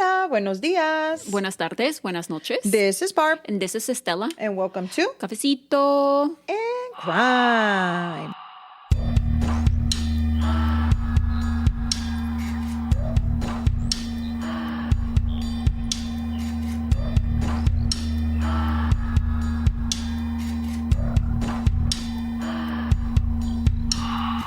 Hola, buenos días. Buenas tardes, buenas noches. This is Barb. And this is Estela. And welcome to Cafecito. And Crime.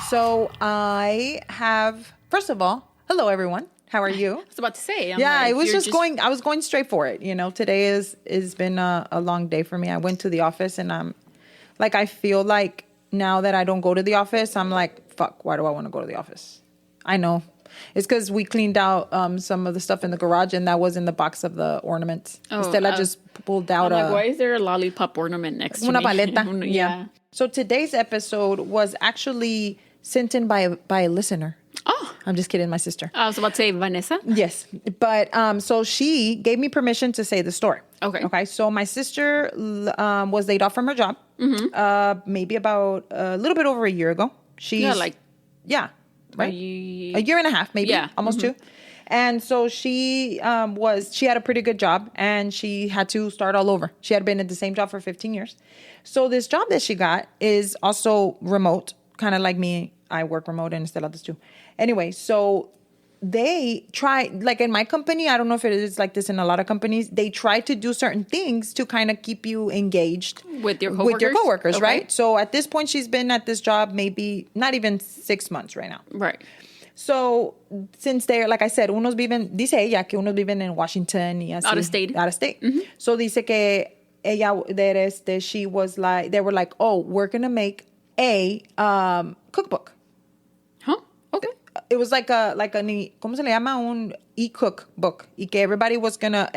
So I have, first of all, hello everyone. How are you? I was about to say. I was going straight for it. You know, today has been a long day for me. I went to the office and I feel like now that I don't go to the office, I'm like, fuck, why do I want to go to the office? I know. It's because we cleaned out some of the stuff in the garage and that was in the box of the ornaments. Estela just pulled out why is there a lollipop ornament next to una me? paleta. Yeah. So today's episode was actually sent in by a listener. Oh. I'm just kidding, my sister. I was about to say Vanessa. Yes. But so she gave me permission to say the story. Okay. So my sister was laid off from her job maybe about a little bit over a year ago. Right? A year and a half, maybe. Yeah. Almost 2. And so she had a pretty good job and she had to start all over. She had been at the same job for 15 years. So this job that she got is also remote, kind of like me. I work remote and Estela does too. Anyway, so they try, like in my company, I don't know if it is like this in a lot of companies, they try to do certain things to kind of keep you engaged with your coworkers, okay. Right? So at this point, she's been at this job maybe not even 6 months right now. Right. So since they're, like I said, dice ella que unos viven in Washington y así. Out of state. Mm-hmm. So dice que she was like, they were like, oh, we're going to make a cookbook. Huh? Okay. It was like a ¿cómo se le llama? Un e-cook book. Y que everybody was gonna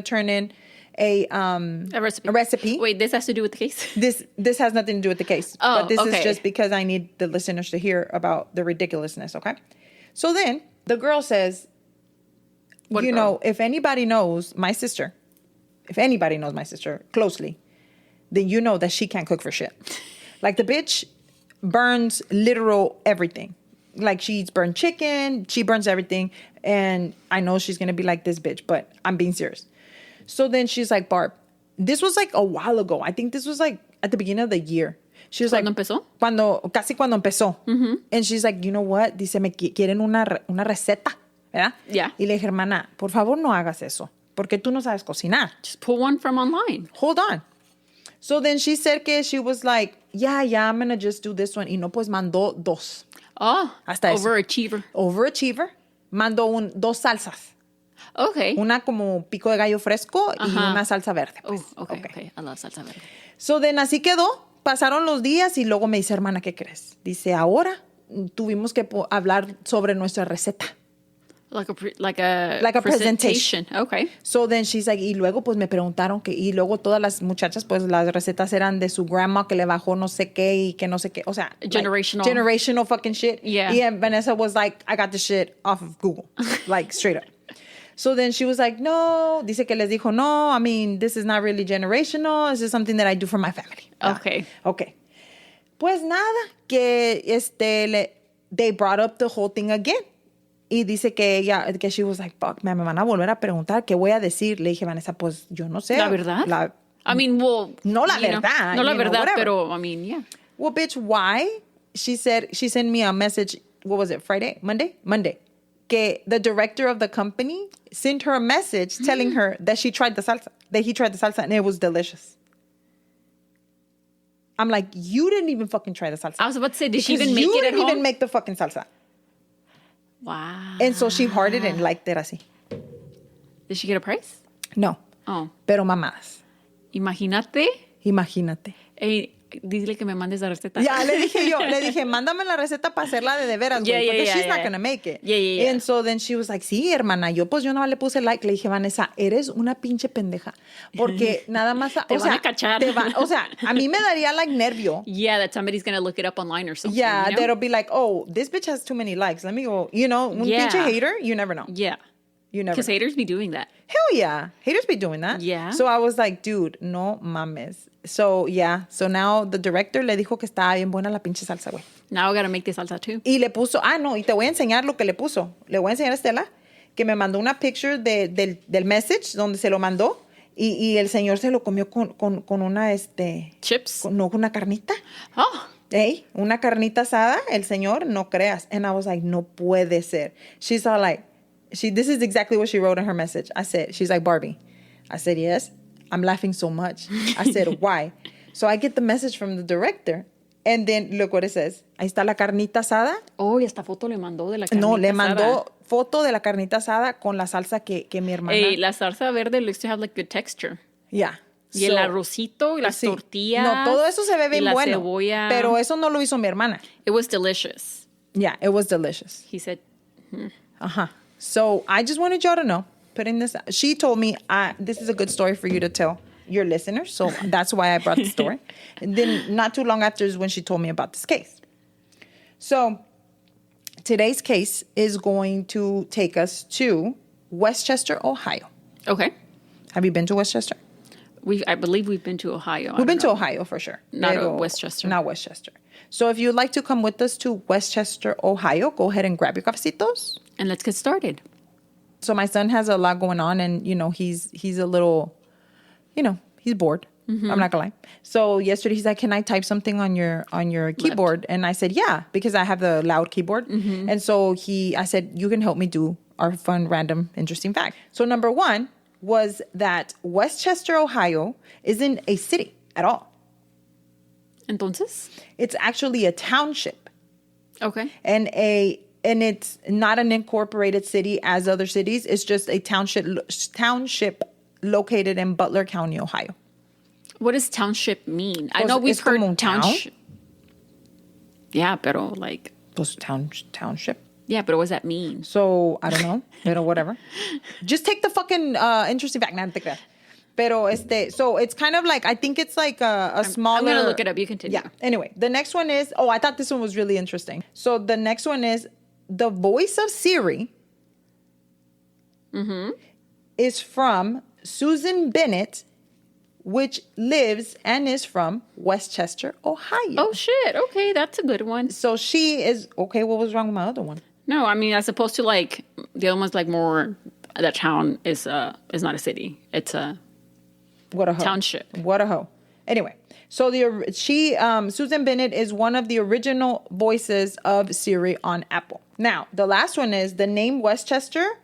turn in a recipe. Wait, this has to do with the case? This has nothing to do with the case. Oh, but this okay. is just because I need the listeners to hear about the ridiculousness, okay? So then the girl says, if anybody knows my sister closely, then you know that she can't cook for shit. Like the bitch burns literal everything. Like she's burned chicken, she burns everything. And I know she's going to be like this bitch, but I'm being serious. So then she's like, Barb, this was like a while ago. I think this was like at the beginning of the year. She was ¿Cuándo like, empezó? Casi cuando empezó. Mm-hmm. And she's like, you know what? Dice, me quieren una receta, ¿verdad? Yeah. Y le dije, hermana, por favor no hagas eso. Porque tú no sabes cocinar. Just pull one from online. Hold on. So then she said que she was like, yeah, I'm going to just do this one. Y no, pues mandó 2. Oh, hasta overachiever. Overachiever. Mandó 2 salsas. Okay. Una como pico de gallo fresco y una salsa verde. Pues. Oh, okay. I love salsa verde. So then así quedó. Pasaron los días y luego me dice, hermana, ¿qué crees? Dice, ahora tuvimos que hablar sobre nuestra receta. Like a presentation. Okay. So then she's like, y luego pues me preguntaron y luego todas las muchachas pues las recetas eran de su grandma que le bajó no sé qué y que no sé qué. O sea, generational fucking shit. Yeah. Y Vanessa was like, I got this shit off of Google. Like straight up. So then she was like, no. Dice que les dijo, no, I mean, this is not really generational. This is something that I do for my family. Okay. Okay. Pues nada, que they brought up the whole thing again. Y dice que she was like, fuck, me van a volver a preguntar, ¿qué voy a decir? Le dije, Vanessa, pues yo no sé. ¿La verdad? I mean, well... No la verdad. No la verdad, pero, I mean, yeah. Well, bitch, why? She said, she sent me a message, what was it, Monday. Que the director of the company sent her a message telling her that he tried the salsa and it was delicious. I'm like, you didn't even fucking try the salsa. I was about to say, did she even make it at home? You didn't even make the fucking salsa. Wow. And so she hearted and liked it así. Did she get a price? No. Oh. Pero mamadas. Imagínate. Dile que me mandes la receta. Ya, le dije, mándame la receta para hacerla de veras, güey. Porque she's not gonna make it. Yeah. And so then she was like, sí, hermana, yo no le puse like. Le dije, Vanessa, eres una pinche pendeja. Porque nada más... Te van a cachar. A mí me daría like nervio. Yeah, that somebody's gonna look it up online or something. Yeah, you know? That'll be like, oh, this bitch has too many likes. Let me go, un pinche hater, you never know. Yeah. You never. Because haters be doing that. Hell yeah. Haters be doing that. Yeah. So I was like, dude, no mames. So, yeah. So now the director le dijo que estaba bien buena la pinche salsa, güey. Now I gotta make the salsa too. Y le puso, y te voy a enseñar lo que le puso. Le voy a enseñar a Estela que me mandó una picture del message donde se lo mandó y el señor se lo comió con una, chips? No, con una carnita. Oh. Hey, una carnita asada, el señor, no creas. And I was like, no puede ser. She's all like, this is exactly what she wrote in her message. She's like, Barbie. I said, yes. I'm laughing so much. I said, why? So I get the message from the director. And then look what it says. Ahí está la carnita asada. Oh, y esta foto le mandó de la carnita asada. No, le mandó foto de la carnita asada con la salsa que mi hermana... Hey, la salsa verde looks to have like good texture. Yeah. Y el arrocito y las tortillas. No, todo eso se ve bien la bueno. Cebolla. Pero eso no lo hizo mi hermana. It was delicious. Yeah, it was delicious. He said... Uh-huh. So I just wanted y'all to know. She told me, this is a good story for you to tell your listeners. So that's why I brought the story. And then not too long after is when she told me about this case. So today's case is going to take us to Westchester, Ohio. Okay. Have you been to Westchester? I believe we've been to Ohio. We've been to Ohio for sure. Not Westchester. Not Westchester. So if you'd like to come with us to Westchester, Ohio, go ahead and grab your cafecitos. And let's get started. So my son has a lot going on and, he's a little, he's bored. Mm-hmm. I'm not gonna lie. So yesterday he's like, can I type something on your keyboard? Left. And I said, yeah, because I have the loud keyboard. Mm-hmm. And so I said, you can help me do our fun, random, interesting fact. So number one was that Westchester, Ohio isn't a city at all. Entonces? It's actually a township. Okay. And it's not an incorporated city as other cities. It's just a township located in Butler County, Ohio. What does township mean? I know we've heard township. Yeah, pero like... Township. Yeah, but what does that mean? So, I don't know. Pero whatever. Just take the fucking interesting fact. Nah, te creas. Pero so it's kind of like, I think it's like a smaller... I'm going to look it up. You continue. Yeah. Anyway, the next one is... Oh, I thought this one was really interesting. So the next one is the voice of Siri is from Susan Bennett, which lives and is from Westchester, Ohio. Oh, shit. Okay, that's a good one. So she is... Okay, what was wrong with my other one? No, I mean, as opposed to like... The other one's like more... That town is not a city. It's a... What a hoe. Township. What a hoe. Anyway, so Susan Bennett is one of the original voices of Siri on Apple. Now, the last one is the name Westchester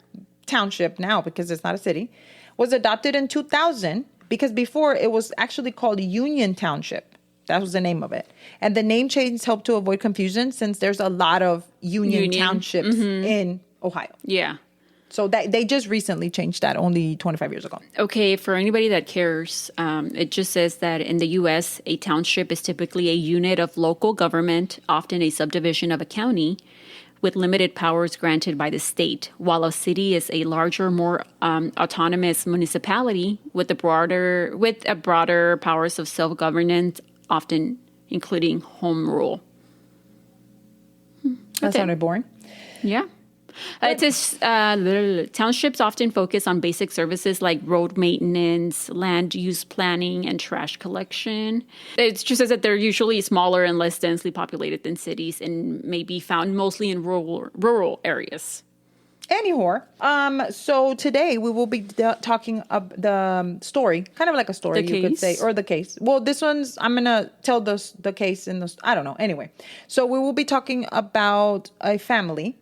Township, now because it's not a city, was adopted in 2000 because before it was actually called Union Township. That was the name of it. And the name change helped to avoid confusion since there's a lot of Union Townships in Ohio. Yeah. So they just recently changed that only 25 years ago. Okay, for anybody that cares, it just says that in the U.S., a township is typically a unit of local government, often a subdivision of a county, with limited powers granted by the state, while a city is a larger, more autonomous municipality with a broader powers of self-governance, often including home rule. That sounded boring. Yeah. It says townships often focus on basic services like road maintenance, land use planning, and trash collection. It just says that they're usually smaller and less densely populated than cities and may be found mostly in rural areas. Anyhow, so today we will be talking about the story, kind of like a story, you could say, or the case. Well, this one's, I'm going to tell the case in I don't know. Anyway, so we will be talking about a family.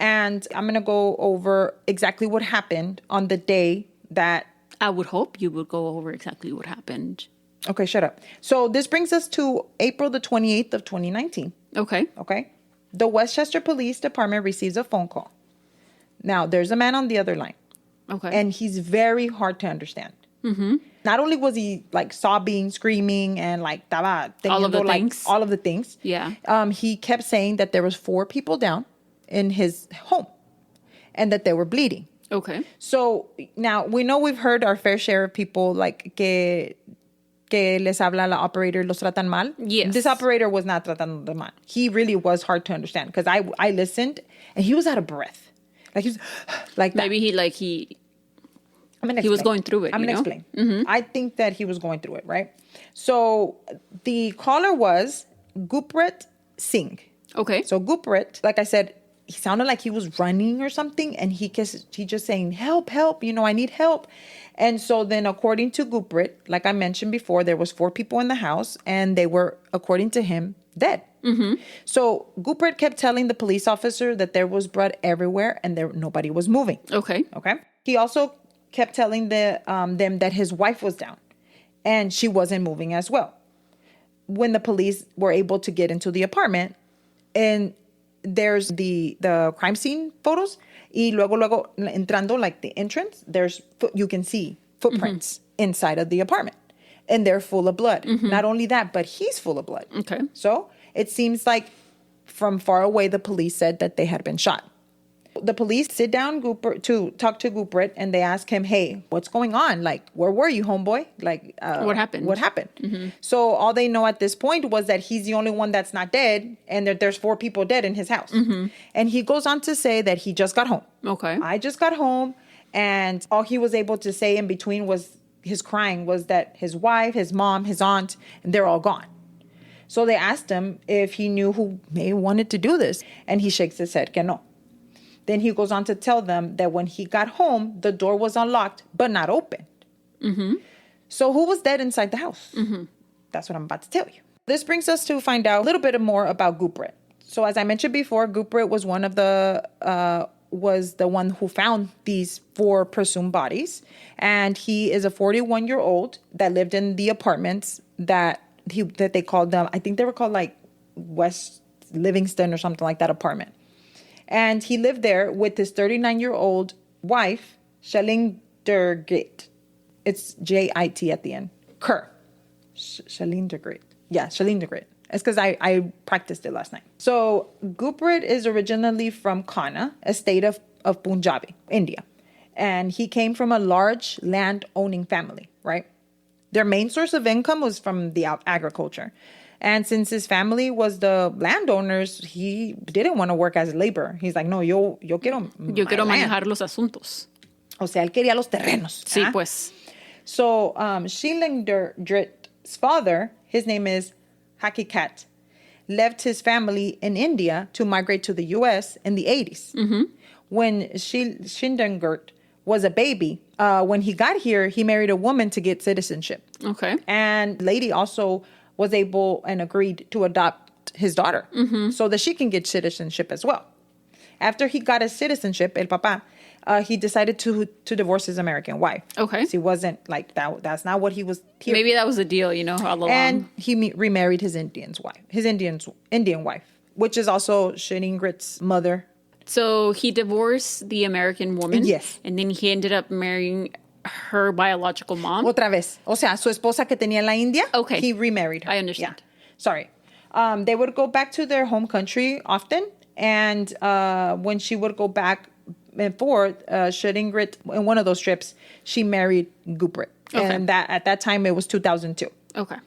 And I'm going to go over exactly what happened on the day that... I would hope you would go over exactly what happened. Okay, shut up. So this brings us to April the 28th of 2019. Okay. The Westchester Police Department receives a phone call. Now, there's a man on the other line. Okay. And he's very hard to understand. Mm-hmm. Not only was he like sobbing, screaming, and like... All of the things. Yeah. He kept saying that there was 4 people down in his home and that they were bleeding. Okay. So now we know we've heard our fair share of people like que les habla la operator, los tratan mal. Yes. This operator was not tratando mal. He really was hard to understand because I listened and he was out of breath. Like he was like that. Maybe he was going through it. I'm going to explain. Mm-hmm. I think that he was going through it, right? So the caller was Gurpreet Singh. Okay. So Gurpreet, like I said, he sounded like he was running or something. And he just saying, help, help, I need help. And so then according to Gurpreet, like I mentioned before, there was 4 people in the house and they were, according to him, dead. So Gurpreet kept telling the police officer that there was blood everywhere and nobody was moving. Okay. He also kept telling them that his wife was down and she wasn't moving as well. When the police were able to get into the apartment, and there's the crime scene photos, y luego entrando, like the entrance, you can see footprints inside of the apartment, and they're full of blood. Not only that, but he's full of blood. Okay. So it seems like from far away, the police said that they had been shot. The police sit down to talk to Gurpreet, and they ask him, hey, what's going on? Like, where were you, homeboy? Like, what happened? What happened? So all they know at this point was that he's the only one that's not dead, and that there's 4 people dead in his house. And he goes on to say that he just got home. Okay. I just got home, and all he was able to say in between was his crying was that his wife, his mom, his aunt, and they're all gone. So they asked him if he knew who may wanted to do this, and he shakes his head que no. Then he goes on to tell them that when he got home, the door was unlocked, but not open. So who was dead inside the house? That's what I'm about to tell you. This brings us to find out a little bit more about Gurpreet. So as I mentioned before, Gurpreet was the one who found these 4 presumed bodies. And he is a 41-year-old that lived in the apartments that they called them. I think they were called like West Livingston or something like that apartment. And he lived there with his 39-year-old wife, Shalinderjit. It's J-I-T at the end. Shalinderjit. Yeah, Shalinderjit. It's because I practiced it last night. So Gurpreet is originally from Kana, a state of Punjabi, India. And he came from a large land-owning family, right? Their main source of income was from the agriculture. And since his family was the landowners, he didn't want to work as a laborer. He's like, no, yo quiero manejar los asuntos. O sea, él quería los terrenos. Sí, pues. So, Shalinderjit's father, his name is Hakiakat, left his family in India to migrate to the U.S. in the 80s. When Shalinderjit was a baby, when he got here, he married a woman to get citizenship. Okay. And lady also was able and agreed to adopt his daughter so that she can get citizenship as well. After he got his citizenship, el papá, he decided to divorce his American wife. Okay. So he wasn't like that. That's not what he was here. Maybe that was the deal, all along. And he remarried his Indian wife, which is also Shalinderjit's mother. So he divorced the American woman. Yes. And then he ended up marrying her biological mom. Otra vez. O sea, su esposa que tenía en la India. Okay. He remarried her. I understand. Yeah. Sorry. They would go back to their home country often. And when she would go back and forth, Shalinderjit, in one of those trips, she married Gurpreet. Okay. And at that time, it was 2002. Okay.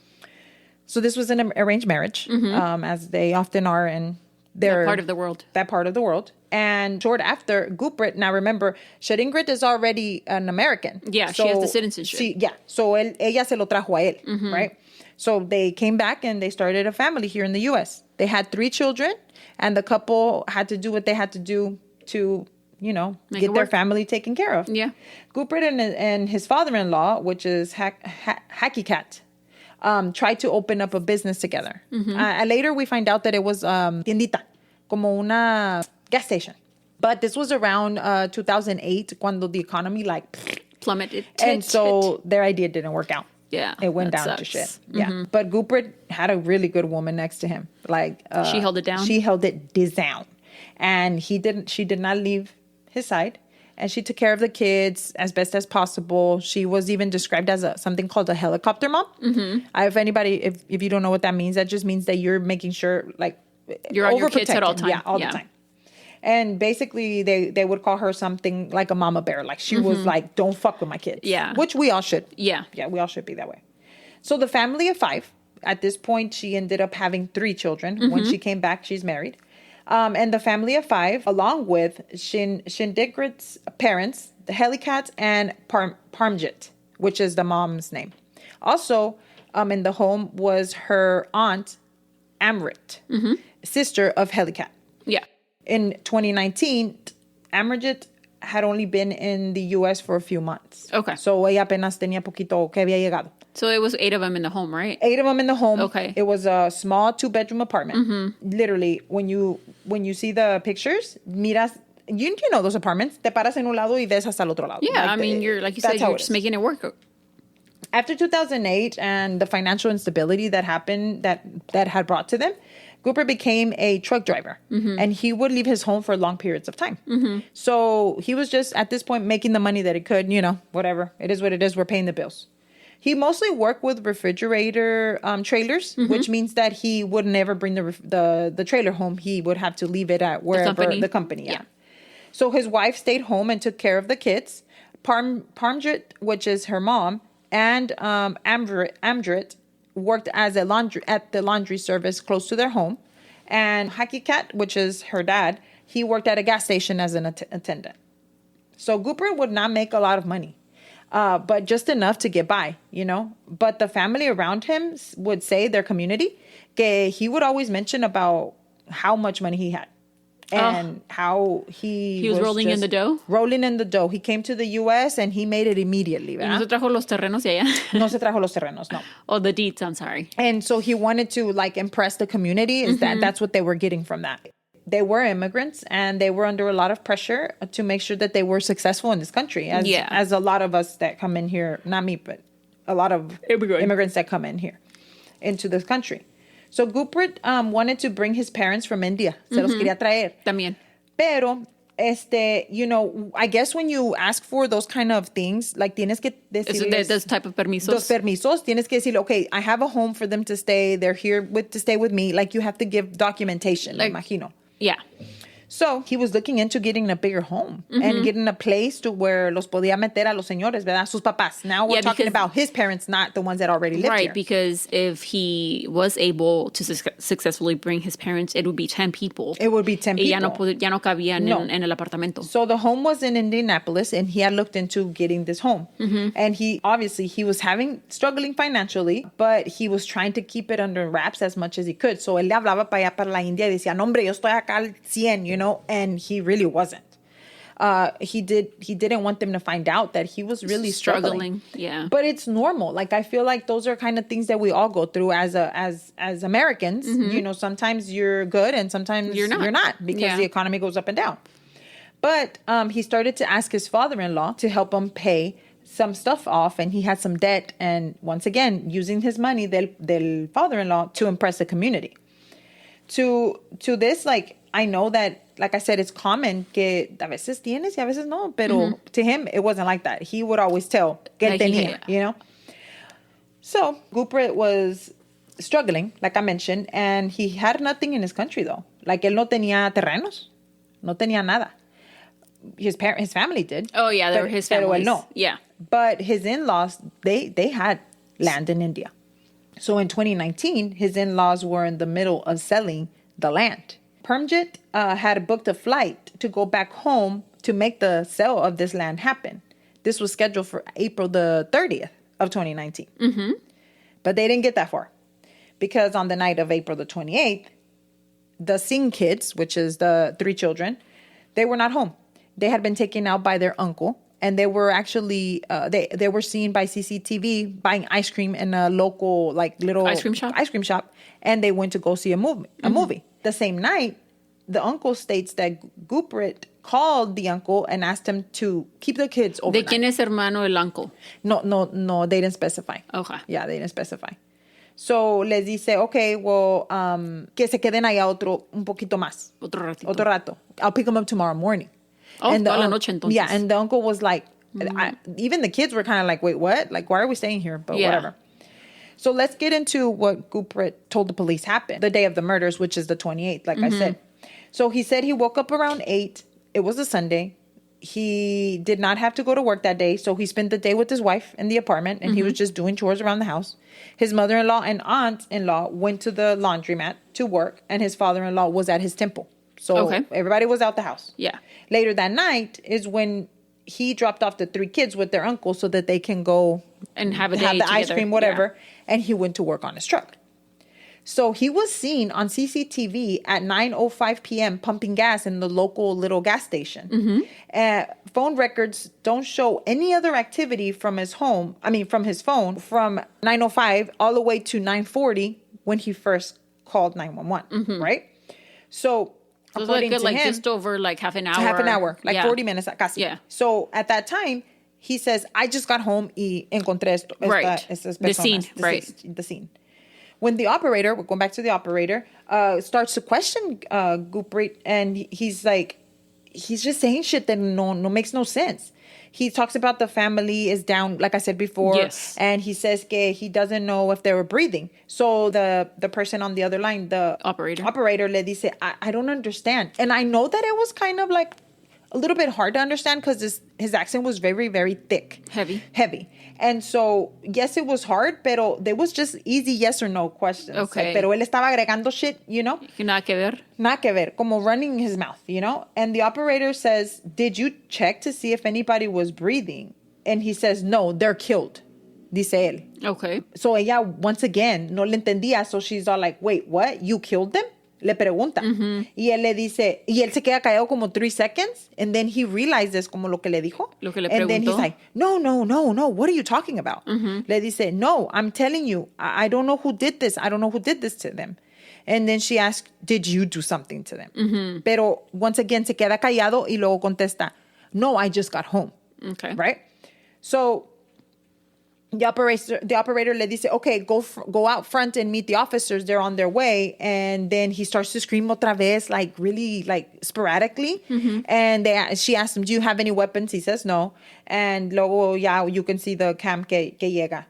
So this was an arranged marriage, as they often are in that part of the world. That part of the world. And short after, Gurpreet, now remember, Shalinderjit is already an American. Yeah, she has the citizenship. So ella se lo trajo a él, right? So they came back and they started a family here in the U.S. They had 3 children, and the couple had to do what they had to do to, get their family taken care of. Yeah. Gurpreet and his father-in-law, which is Hakiakat, tried to open up a business together. Later, we find out that it was tiendita, como una gas station. But this was around 2008, cuando the economy plummeted. And so their idea didn't work out. Yeah. It went down to shit. Yeah. But Gurpreet had a really good woman next to him. She held it down? She held it down. And she did not leave his side. And she took care of the kids as best as possible. She was even described as something called a helicopter mom. If you don't know what that means, that just means that you're making sure, you're on your kids at all times. Yeah, all the time. And basically, they would call her something like a mama bear. Like, she was like, don't fuck with my kids. Yeah. Which we all should. Yeah. Yeah, we all should be that way. So the family of 5, at this point, she ended up having 3 children. When she came back, she's married. And the family of 5, along with Shalinderjit's parents, the Hakiakat and Parmjit, which is the mom's name. Also, in the home was her aunt, Amrit, sister of Hakiakat. Yeah. In 2019, Amarjit had only been in the U.S. for a few months. Okay. So ella apenas tenía poquito que había llegado. So it was 8 of them in the home, right? 8 of them in the home. Okay. It was a small 2-bedroom apartment. Literally, when you see the pictures, miras, you know those apartments, te paras en un lado y ves hasta el otro lado. Yeah, I mean, you're like you said, you're just making it work. After 2008 and the financial instability that happened, that had brought to them, Gurpreet became a truck driver, and he would leave his home for long periods of time. So he was just, at this point, making the money that he could, whatever. It is what it is. We're paying the bills. He mostly worked with refrigerator trailers, which means that he would never bring the trailer home. He would have to leave it at wherever the company. Yeah. So his wife stayed home and took care of the kids. Parmjit, which is her mom, and Amrit worked as at the laundry service close to their home. And Hakiakat, which is her dad, he worked at a gas station as an attendant. So Gurpreet would not make a lot of money, but just enough to get by, But the family around him would say, their community, que he would always mention about how much money he had. And how he was rolling in the dough? Rolling in the dough. He came to the U.S. and he made it immediately. ¿verdad? ¿Y no se trajo los terrenos de allá? No se trajo los terrenos, no. Oh, the deeds, I'm sorry. And so he wanted to impress the community. That's what they were getting from that. They were immigrants and they were under a lot of pressure to make sure that they were successful in this country. As a lot of us that come in here, not me, but a lot of immigrants that come in here into this country. So Gurpreet wanted to bring his parents from India. Se los quería traer. También. Pero, I guess when you ask for those kind of things, tienes que decirles... Those type of permisos. Those permisos, tienes que decirle, okay, I have a home for them to stay. They're here to stay with me. You have to give documentation, me imagino. Yeah. So he was looking into getting a bigger home and getting a place to where los podía meter a los señores, ¿verdad? Sus papás. Now we're talking about his parents, not the ones that already lived here. Right, because if he was able to successfully bring his parents, it would be 10 people. It would be 10 people. Ya no cabían en el apartamento. So the home was in Indianapolis, and he had looked into getting this home. And he was struggling financially, but he was trying to keep it under wraps as much as he could. So él le hablaba para allá, para la India, y decía, no, hombre, yo estoy acá al 100, and he really wasn't. He didn't want them to find out that he was really struggling. Yeah. But it's normal. I feel like those are kind of things that we all go through as Americans. Sometimes you're good and sometimes you're not because the economy goes up and down. But he started to ask his father-in-law to help him pay some stuff off, and he had some debt, and once again using his money del father-in-law to impress the community. To this, I know that, like I said, it's common que a veces tienes y a veces no, pero to him, it wasn't like that. He would always tell que él tenía, So Gurpreet was struggling, like I mentioned, and he had nothing in his country, though. Él no tenía terrenos, no tenía nada. His family did. Oh, yeah, they were his families. Pero él no. Yeah. But his in-laws, they had land in India. So in 2019, his in-laws were in the middle of selling the land. Parmjit had booked a flight to go back home to make the sale of this land happen. This was scheduled for April the 30th of 2019. But they didn't get that far because on the night of April the 28th, the Singh kids, which is the 3 children, they were not home. They had been taken out by their uncle, and they were actually they were seen by CCTV buying ice cream in a local little ice cream shop, and they went to go see a movie. The same night, the uncle states that Gurpreet called the uncle and asked him to keep the kids overnight. ¿De quién es hermano el uncle? No, they didn't specify. Okay. Yeah, they didn't specify. So les dice, okay, well, que se queden allá un poquito más. Otro rato. I'll pick them up tomorrow morning. Oh, and toda la noche entonces. Yeah, and the uncle was like, even the kids were kind of like, wait, what? Why are we staying here? But whatever. So let's get into what Gurpreet told the police happened the day of the murders, which is the 28th, like I said. So he said he woke up around 8. It was a Sunday. He did not have to go to work that day, so he spent the day with his wife in the apartment, and he was just doing chores around the house. His mother-in-law and aunt-in-law went to the laundromat to work, and his father-in-law was at his temple. So everybody was out the house. Yeah. Later that night is when he dropped off the 3 kids with their uncle so that they can go and have the ice cream, whatever. Yeah. And he went to work on his truck. So he was seen on CCTV at 9:05 p.m. pumping gas in the local little gas station. Phone records don't show any other activity from his phone from 9:05 all the way to 9:40 when he first called 911, right? So according to him, just over like half an hour. Half an hour, like 40 minutes casi. Yeah. So at that time, he says, I just got home y encontré estas personas. The scene, right. The scene. When the operator, we're going back to the operator, starts to question Gurpreet, and he's just saying shit that no makes no sense. He talks about the family is down, like I said before. Yes. And he says que he doesn't know if they were breathing. So the person on the other line, the operator le dice, I don't understand. And I know that it was kind of like a little bit hard to understand because his accent was very, very thick. Heavy. And so, yes, it was hard, pero there was just easy yes or no questions. Okay. Like, pero él estaba agregando shit, you know? Nada que ver. Como running his mouth, you know? And the operator says, did you check to see if anybody was breathing? And he says, no, they're killed. Dice él. Okay. So ella, once again, no le entendía. So she's all like, wait, what? You killed them? Le pregunta. Y él le dice, y él se queda callado como 3 seconds. And then he realizes como lo que le dijo. Lo que le preguntó. And then he's like, no. What are you talking about? Le dice, no, I'm telling you, I don't know who did this. I don't know who did this to them. And then she asks, did you do something to them? Pero once again, se queda callado y luego contesta, no, I just got home. Okay. Right? So the operator le dice, okay, go out front and meet the officers. They're on their way. And then he starts to scream otra vez, like really like sporadically. And she asks him, do you have any weapons? He says no. And luego you can see the cam que llega.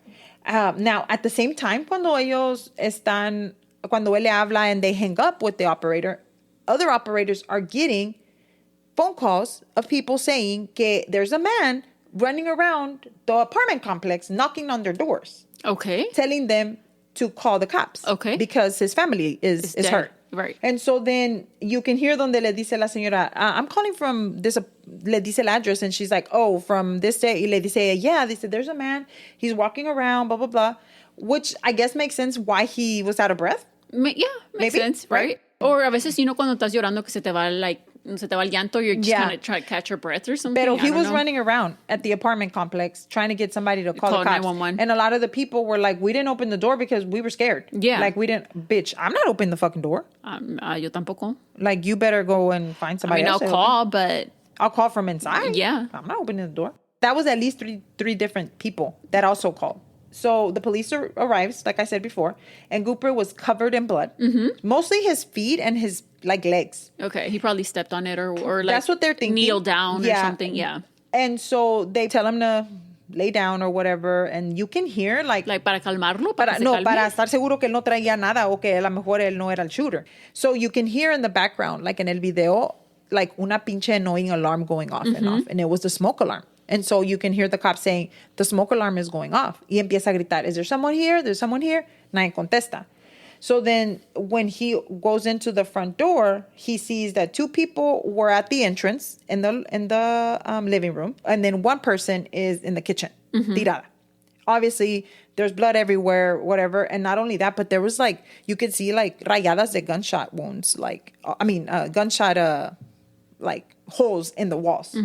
Now, at the same time, cuando él le habla and they hang up with the operator, other operators are getting phone calls of people saying que there's a man running around the apartment complex, knocking on their doors. Okay. Telling them to call the cops. Okay. Because his family is hurt. Right. And so then you can hear donde le dice la señora, I'm calling from this, le dice el address, and she's like, oh, from this day. Y le dice, yeah, they said, there's a man, he's walking around, blah, blah, blah. Which I guess makes sense why he was out of breath. Yeah, makes sense, right? Or a veces, cuando estás llorando que se te va el llanto, you're just going to try to catch your breath or something. Pero he was running around at the apartment complex trying to get somebody to call the cops. 911. And a lot of the people were like, we didn't open the door because we were scared. Yeah. Like, bitch, I'm not opening the fucking door. Yo tampoco. Like, you better go and find somebody else. I'll call, but... I'll call from inside. Yeah. I'm not opening the door. That was at least three different people that also called. So the police arrives, like I said before, and Gurpreet was covered in blood. Mostly his feet and his legs. Okay, he probably stepped on it or like that's what they're thinking. Kneel down or something. Yeah. And so they tell him to lay down or whatever, and you can hear like para calmarlo, para estar seguro que él no traía nada o que a lo mejor él no era el shooter. So you can hear in the background, like in el video, like una pinche annoying alarm going off and off, and it was the smoke alarm. And so you can hear the cop saying, the smoke alarm is going off. Y empieza a gritar, is there someone here? There's someone here? Nadie contesta. So then when he goes into the front door, he sees that 2 people were at the entrance in the living room. And then 1 person is in the kitchen, tirada. Obviously, there's blood everywhere, whatever. And not only that, but there was like, you could see like rayadas de gunshot wounds. Gunshot holes in the walls.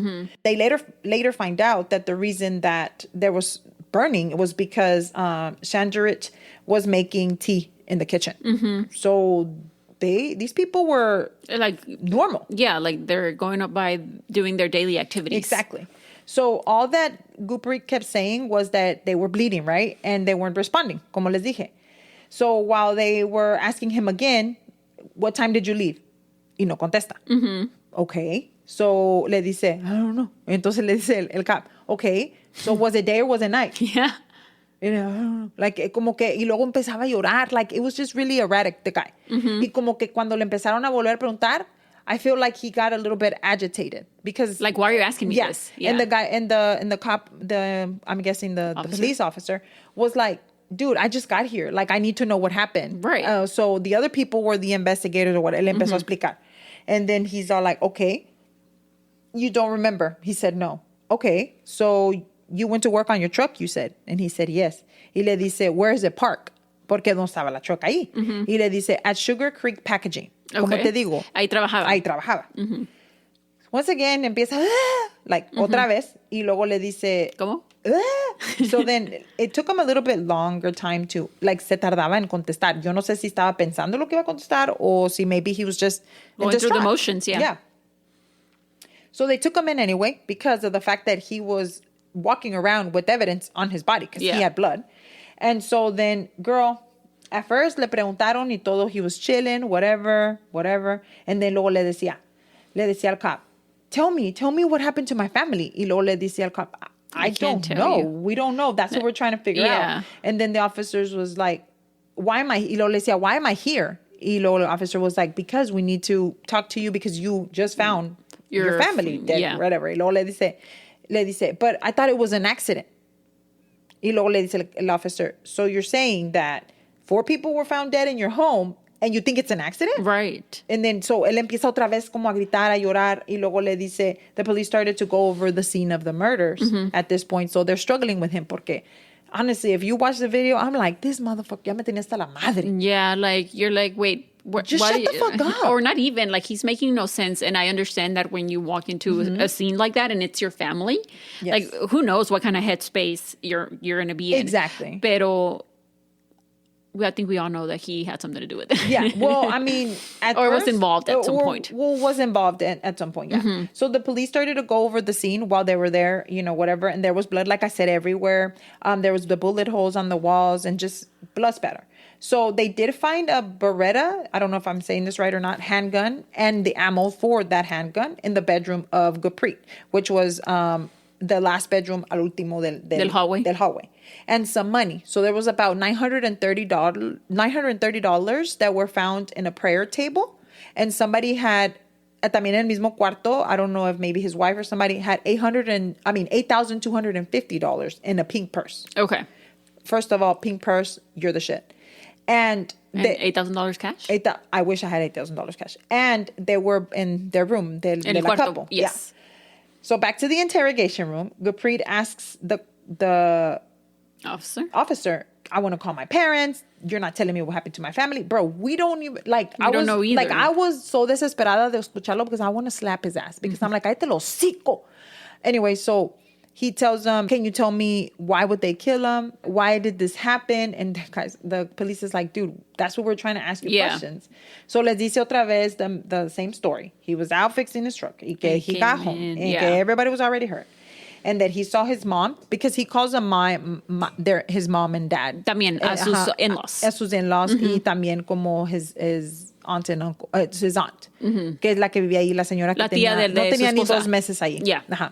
They later find out that the reason that there was burning was because Shalinderjit was making tea in the kitchen. So these people were like normal. Yeah, like they're going up by doing their daily activities. Exactly. So all that Gurpreet kept saying was that they were bleeding, right? And they weren't responding, como les dije. So while they were asking him again, what time did you leave? Y no contesta. Okay. So le dice, I don't know. Entonces le dice el cop, okay. So was it day or was it night? Yeah. I don't know. Like, como que, y luego empezaba a llorar. Like, it was just really erratic, the guy. Y como que cuando le empezaron a volver a preguntar, I feel like he got a little bit agitated because, like, why are you asking me this? Yeah. And the guy, and the cop, I'm guessing the police officer was like, dude, I just got here. Like, I need to know what happened. Right. So the other people were the investigators or what. Él empezó a explicar. And then he's all like, okay, you don't remember. He said, no. Okay, so you went to work on your truck, you said. And he said, yes. Y le dice, where is it parked? porque no estaba la truck ahí. Y le dice, at Sugar Creek Packaging. Como te digo. Ahí trabajaba. Once again, empieza, otra vez. Y luego le dice... ¿Cómo? So then, it took him a little bit longer time to, se tardaba en contestar. Yo no sé si estaba pensando lo que iba a contestar o si maybe he was just... Going through the motions, yeah. Yeah. So they took him in anyway because of the fact that he was walking around with evidence on his body because he had blood. And so then, girl, at first le preguntaron y todo, he was chilling, whatever. And then luego le decía al cop, tell me what happened to my family. Y luego le decía al cop, I don't know. We don't know. That's what we're trying to figure out. And then the officers was like, why am I? Y luego le decía, why am I here? Y luego the officer was like, because we need to talk to you because you just found your family dead, whatever. Y luego le dice, but I thought it was an accident. Y luego le dice el officer, so you're saying that 4 people were found dead in your home and you think it's an accident? Right. And then, so él empieza otra vez como a gritar, a llorar, y luego le dice, the police started to go over the scene of the murders at this point. So they're struggling with him porque, honestly, if you watch the video, I'm like, this motherfucker, ya me tenía hasta la madre. Yeah, you're like, wait, just shut the fuck up. Or not even, he's making no sense. And I understand that when you walk into a scene like that and it's your family, who knows what kind of headspace you're going to be in. Exactly. Pero I think we all know that he had something to do with it. Yeah. Well, I mean, was involved at some point. Well, was involved at some point, yeah. So the police started to go over the scene while they were there, whatever. And there was blood, like I said, everywhere. There was the bullet holes on the walls and just blood spatter. So they did find a Beretta, I don't know if I'm saying this right or not, handgun, and the ammo for that handgun in the bedroom of Gurpreet, which was the last bedroom al último del hallway. And some money. So there was about $930 that were found in a prayer table. And somebody had, también en el mismo cuarto, I don't know if maybe his wife or somebody had $8,250 in a pink purse. Okay. First of all, pink purse, you're the shit. And $8,000 cash? I wish I had $8,000 cash. And they were in their room. De la couple. Yes. Yeah. So back to the interrogation room. Gurpreet asks the officer, I want to call my parents. You're not telling me what happened to my family. Bro, we don't even, I don't know either. I was so desesperada de escucharlo because I want to slap his ass. Because I'm like, cállate el hocico. Anyway, so he tells them, can you tell me why would they kill him? Why did this happen? And the police is like, dude, that's what we're trying to ask you questions. So les dice otra vez the same story. He was out fixing his truck. Y que he got home. And que everybody was already hurt. And that he saw his mom, because he calls them his mom and dad. También a sus in-laws. A sus in-laws. Y también como his aunt and uncle. His aunt. Que es la que vivía ahí, la señora que la tía no tenía ni 2 meses ahí. Yeah. Ajá.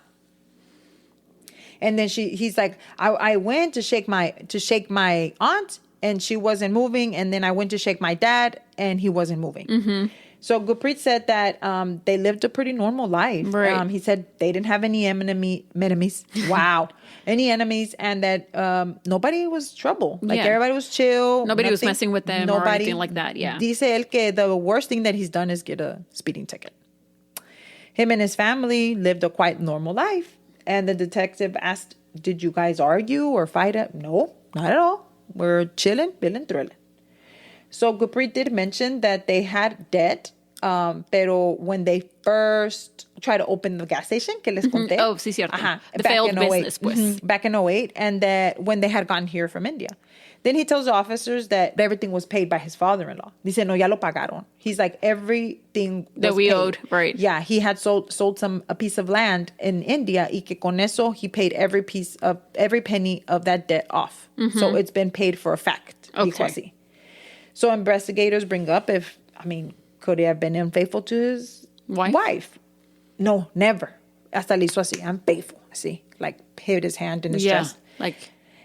And then he's like, I went to shake my aunt and she wasn't moving. And then I went to shake my dad and he wasn't moving. So Gurpreet said that they lived a pretty normal life. Right. He said they didn't have any enemies. Wow. Any enemies. And that nobody was trouble. Everybody was chill. Nobody was messing with them or anything like that. Yeah. Dice él que the worst thing that he's done is get a speeding ticket. Him and his family lived a quite normal life. And the detective asked, did you guys argue or fight? No, not at all. We're chilling, billing, thrilling. So Gurpreet did mention that they had debt, pero when they first tried to open the gas station, que les conté. Oh, sí, cierto. The failed business, pues. Back in 2008, and that when they had gotten here from India. Then he tells the officers that everything was paid by his father-in-law. Dice, no, ya lo pagaron. He's like, everything was that we paid. Owed, right. Yeah, he had sold a piece of land in India, y que con eso he paid every penny of that debt off. So it's been paid for a fact. Okay. So investigators bring up could he have been unfaithful to his wife? No, never. Hasta le hizo así, I'm faithful. Así, hit his hand in his chest.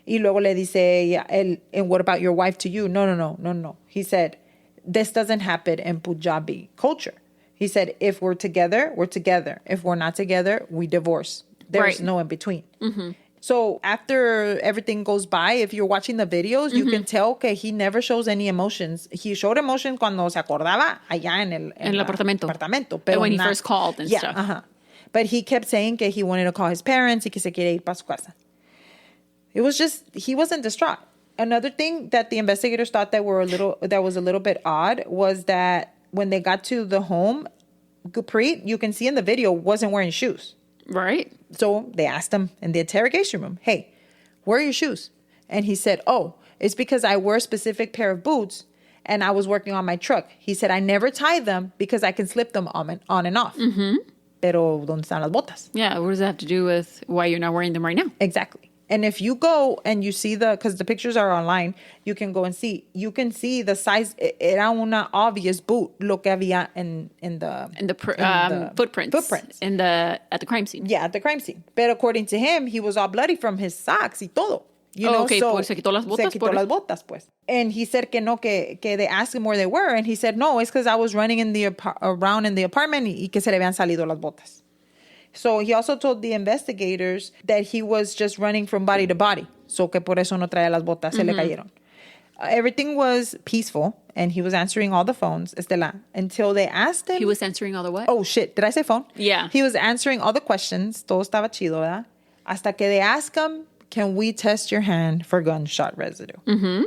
Y luego le dice, and what about your wife to you? No. He said, this doesn't happen in Punjabi culture. He said, if we're together, we're together. If we're not together, we divorce. There's no in between. So after everything goes by, if you're watching the videos, you can tell que he never shows any emotions. He showed emotions cuando se acordaba allá en el apartamento. Pero when he first called and stuff. But he kept saying que he wanted to call his parents y que se quiere ir para su casa. It was just, he wasn't distraught. Another thing that the investigators thought that was a little bit odd was that when they got to the home, Gurpreet, you can see in the video, wasn't wearing shoes. Right. So they asked him in the interrogation room, hey, where are your shoes? And he said, oh, it's because I wear a specific pair of boots and I was working on my truck. He said, I never tie them because I can slip them on and off. Mm-hmm. Pero, ¿dónde están las botas? Yeah, what does that have to do with why you're not wearing them right now? Exactly. And if you go and you see because the pictures are online, you can go and see. You can see the size. Era una obvious boot. Lo que había in the footprints. At the crime scene. Yeah, at the crime scene. But according to him, he was all bloody from his socks y todo. Okay, so pues se quitó las botas. Se quitó las botas, pues. And he said que no, que they asked him where they were, and he said no, it's because I was running around in the apartment y que se le habían salido las botas. So he also told the investigators that he was just running from body to body. So que por eso no traía las botas, se le cayeron. Everything was peaceful, and he was answering all the phones, Estela, until they asked him. He was answering all the what? Oh, shit. Did I say phone? Yeah. He was answering all the questions. Todo estaba chido, ¿verdad? Hasta que they asked him, can we test your hand for gunshot residue? Mm-hmm.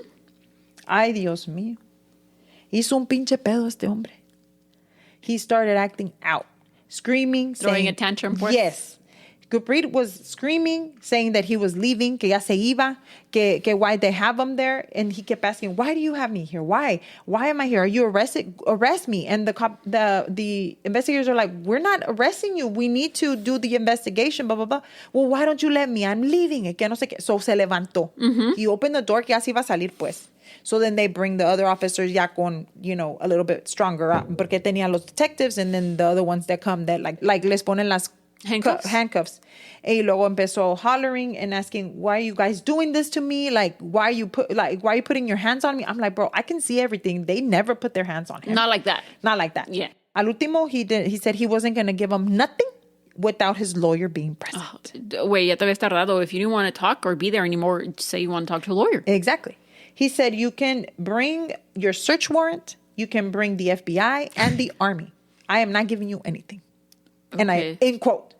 Ay, Dios mío. Hizo un pinche pedo este hombre. He started acting out. Screaming, throwing a tantrum. Yes. Gurpreet was screaming, saying that he was leaving, que ya se iba, que why they have him there. And he kept asking, why do you have me here? Why? Why am I here? Are you arrested? Arrest me. And the investigators are like, we're not arresting you. We need to do the investigation, blah, blah, blah. Well, why don't you let me? I'm leaving. Que no sé qué. So se levantó. Mm-hmm. He opened the door, que ya se iba a salir, pues. So then they bring the other officers ya con, a little bit stronger. Porque tenían los detectives and then the other ones that come that like les ponen las handcuffs. Y luego empezó hollering and asking, why are you guys doing this to me? Why are you putting your hands on me? I'm like, bro, I can see everything. They never put their hands on him. Not like that. Not like that. Yeah. Al último, he said he wasn't going to give him nothing without his lawyer being present. Wait, ya te había tardado. If you didn't want to talk or be there anymore, say you want to talk to a lawyer. Exactly. He said you can bring your search warrant, you can bring the FBI and the Army. I am not giving you anything. Okay. And I, in quote,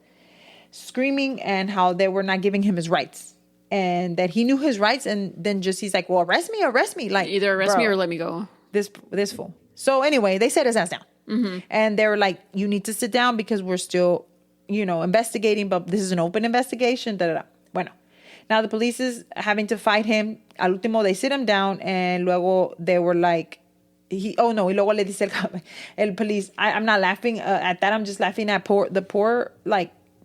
screaming and how they were not giving him his rights. And that he knew his rights, and then he's like, well, arrest me. Like, either arrest me or let me go. This fool. So anyway, they set his ass down. Mm-hmm. And they were like, you need to sit down because we're still, investigating, but this is an open investigation. Bueno. Now the police is having to fight him. Al último, they sit him down, and luego they were like, y luego le dice el police, I'm not laughing at that. I'm just laughing at the poor